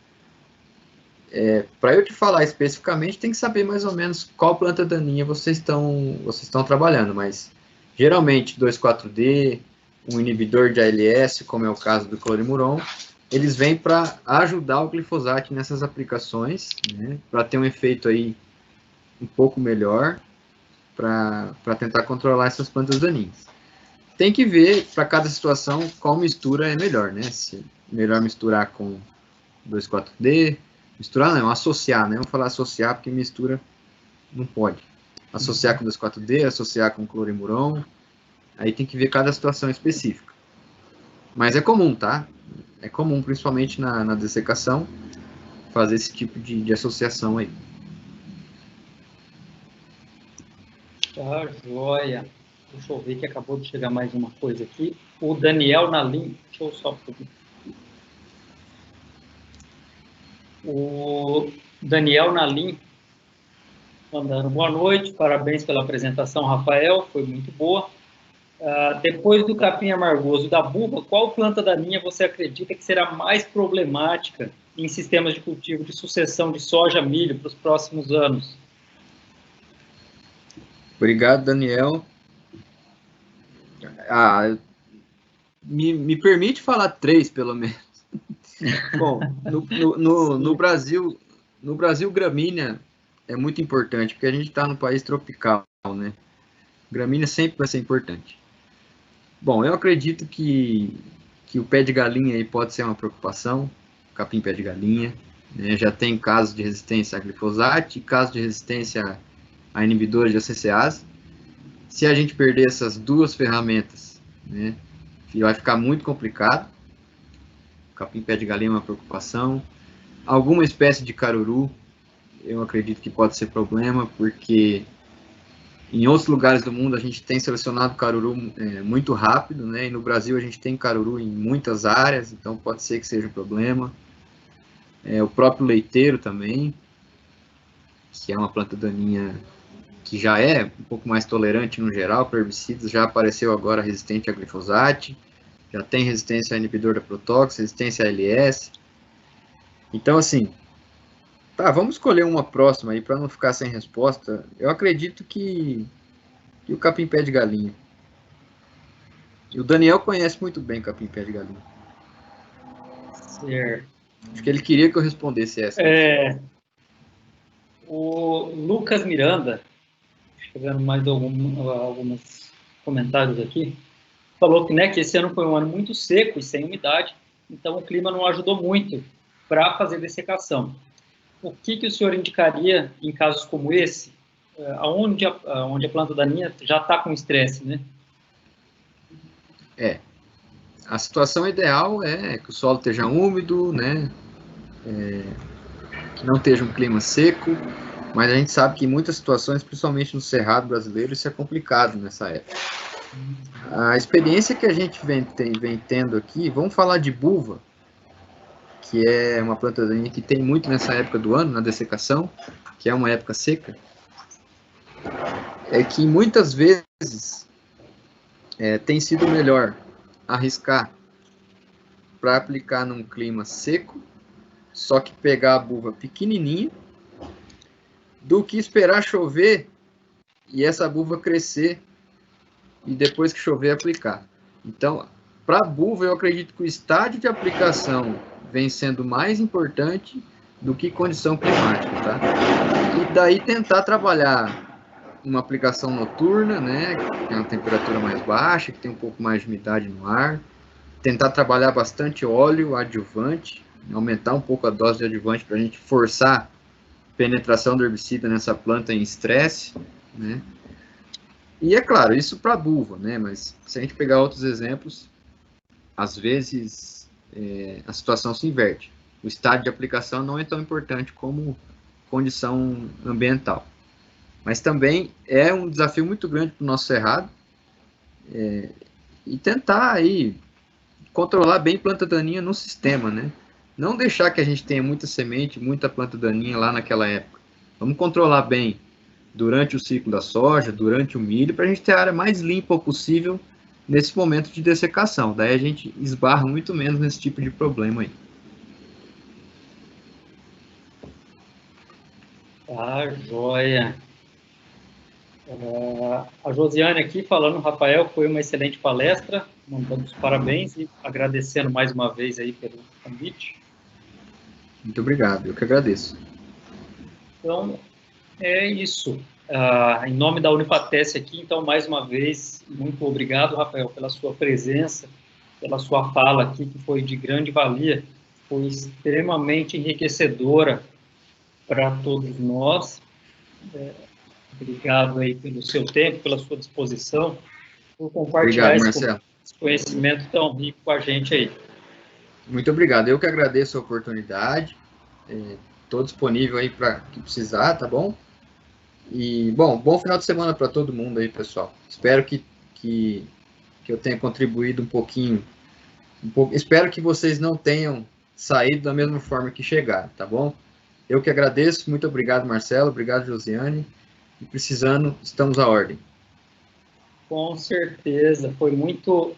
Para eu te falar especificamente, tem que saber mais ou menos qual planta daninha vocês estão trabalhando, mas geralmente 2,4-D, um inibidor de ALS, como é o caso do clorimuron, eles vêm para ajudar o glifosato nessas aplicações, né, para ter um efeito aí um pouco melhor, para tentar controlar essas plantas daninhas. Tem que ver, para cada situação, qual mistura é melhor, né? Se é melhor misturar com 2,4-D, misturar não, associar, né? Vamos falar associar, porque mistura não pode. Associar com 2,4-D, associar com clorimuron, aí tem que ver cada situação específica. Mas é comum, tá? É comum, principalmente na dessecação, fazer esse tipo de associação aí. Tá, joia. Deixa eu ver que acabou de chegar mais uma coisa aqui. O Daniel Nalim, deixa eu só... O Daniel Nalim, mandando boa noite, parabéns pela apresentação, Rafael, foi muito boa. Depois do capim amargoso e da buba, qual planta daninha você acredita que será mais problemática em sistemas de cultivo de sucessão de soja-milho para os próximos anos? Obrigado, Daniel. Me permite falar 3, pelo menos. Bom, no Brasil, gramínea é muito importante, porque a gente está num país tropical, né? Gramínea sempre vai ser importante. Bom, eu acredito que o pé de galinha aí pode ser uma preocupação, capim pé de galinha, né? Já tem casos de resistência a glifosato e casos de resistência a inibidores de ACCase. Se a gente perder essas duas ferramentas, né, vai ficar muito complicado. Capim pé de galinha é uma preocupação. Alguma espécie de caruru, eu acredito que pode ser problema, porque em outros lugares do mundo a gente tem selecionado caruru muito rápido, né? E no Brasil a gente tem caruru em muitas áreas, então pode ser que seja um problema. O próprio leiteiro também, que é uma planta daninha que já é um pouco mais tolerante no geral para herbicidas, já apareceu agora resistente a glifosato, já tem resistência a inibidor da protox, resistência a ALS. Então, assim, tá, vamos escolher uma próxima aí para não ficar sem resposta. Eu acredito que o capim pé de galinha. E o Daniel conhece muito bem capim pé de galinha. Certo. Acho que ele queria que eu respondesse essa. O Lucas Miranda, chegando mais alguns comentários aqui, falou que, né, que esse ano foi um ano muito seco e sem umidade, então o clima não ajudou muito para fazer dessecação. O que o senhor indicaria em casos como esse, onde a planta daninha já está com estresse, né? A situação ideal é que o solo esteja úmido, né? Que não esteja um clima seco, mas a gente sabe que em muitas situações, principalmente no cerrado brasileiro, isso é complicado nessa época. A experiência que a gente vem tendo aqui, vamos falar de buva, que é uma planta daninha que tem muito nessa época do ano, na dessecação, que é uma época seca, é que muitas vezes tem sido melhor arriscar para aplicar num clima seco, só que pegar a buva pequenininha, do que esperar chover e essa buva crescer e depois que chover aplicar. Então, para a buva, eu acredito que o estágio de aplicação vem sendo mais importante do que condição climática, tá? E daí tentar trabalhar uma aplicação noturna, né, que tem uma temperatura mais baixa, que tem um pouco mais de umidade no ar, tentar trabalhar bastante óleo adjuvante, aumentar um pouco a dose de adjuvante para a gente forçar a penetração do herbicida nessa planta em estresse, né? E é claro, isso para a buva, né? Mas se a gente pegar outros exemplos, às vezes a situação se inverte. O estágio de aplicação não é tão importante como condição ambiental. Mas também é um desafio muito grande para o nosso cerrado e tentar aí controlar bem planta daninha no sistema, né? Não deixar que a gente tenha muita semente, muita planta daninha lá naquela época. Vamos controlar bem durante o ciclo da soja, durante o milho, para a gente ter a área mais limpa possível nesse momento de dessecação. Daí a gente esbarra muito menos nesse tipo de problema aí. Tá, joia. A Josiane aqui falando, Rafael, foi uma excelente palestra, mandando os parabéns e agradecendo mais uma vez aí pelo convite. Muito obrigado, eu que agradeço. Então, é isso. Em nome da Unifatesc aqui, então, mais uma vez, muito obrigado, Rafael, pela sua presença, pela sua fala aqui, que foi de grande valia, foi extremamente enriquecedora para todos nós. Obrigado aí pelo seu tempo, pela sua disposição, por compartilhar Obrigado, esse conhecimento tão rico com a gente aí. Muito obrigado. Eu que agradeço a oportunidade. Estou disponível aí para que precisar, tá bom? E, bom final de semana para todo mundo aí, pessoal. Espero que eu tenha contribuído um pouquinho. Espero que vocês não tenham saído da mesma forma que chegaram, tá bom? Eu que agradeço. Muito obrigado, Marcelo. Obrigado, Josiane. E precisando, estamos à ordem. Com certeza. Foi muito...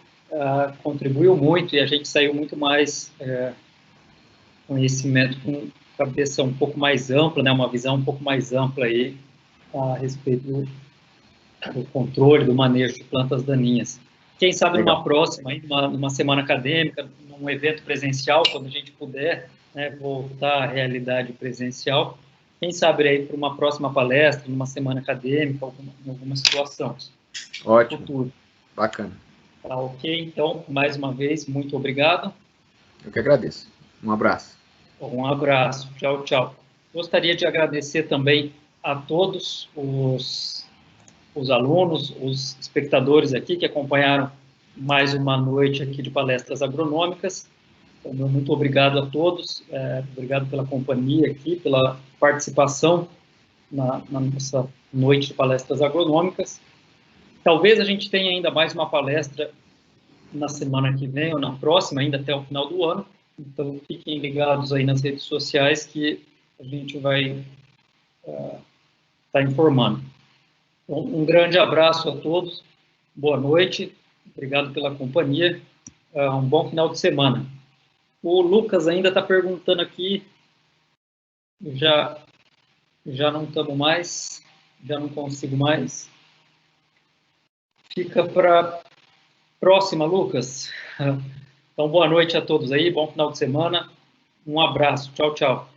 contribuiu muito e a gente saiu muito mais conhecimento com cabeça um pouco mais ampla, né? Uma visão um pouco mais ampla aí a respeito do controle, do manejo de plantas daninhas. Quem sabe Legal. numa próxima, numa semana acadêmica, num evento presencial, quando a gente puder, né, voltar à realidade presencial, quem sabe aí para uma próxima palestra, numa semana acadêmica, em alguma situação. Ótimo. Futuro. Bacana. Tá ok? Então, mais uma vez, muito obrigado. Eu que agradeço. Um abraço. Um abraço. Tchau, tchau. Gostaria de agradecer também a todos os alunos, os espectadores aqui que acompanharam mais uma noite aqui de palestras agronômicas. Então, muito obrigado a todos, obrigado pela companhia aqui, pela participação na nossa noite de palestras agronômicas. Talvez a gente tenha ainda mais uma palestra na semana que vem ou na próxima, ainda até o final do ano. Então, fiquem ligados aí nas redes sociais que a gente vai estar informando. Então, um grande abraço a todos, boa noite, obrigado pela companhia, um bom final de semana. O Lucas ainda está perguntando aqui, já não estamos mais, já não consigo mais. Fica para próxima, Lucas. Então, boa noite a todos aí, bom final de semana, um abraço, tchau, tchau.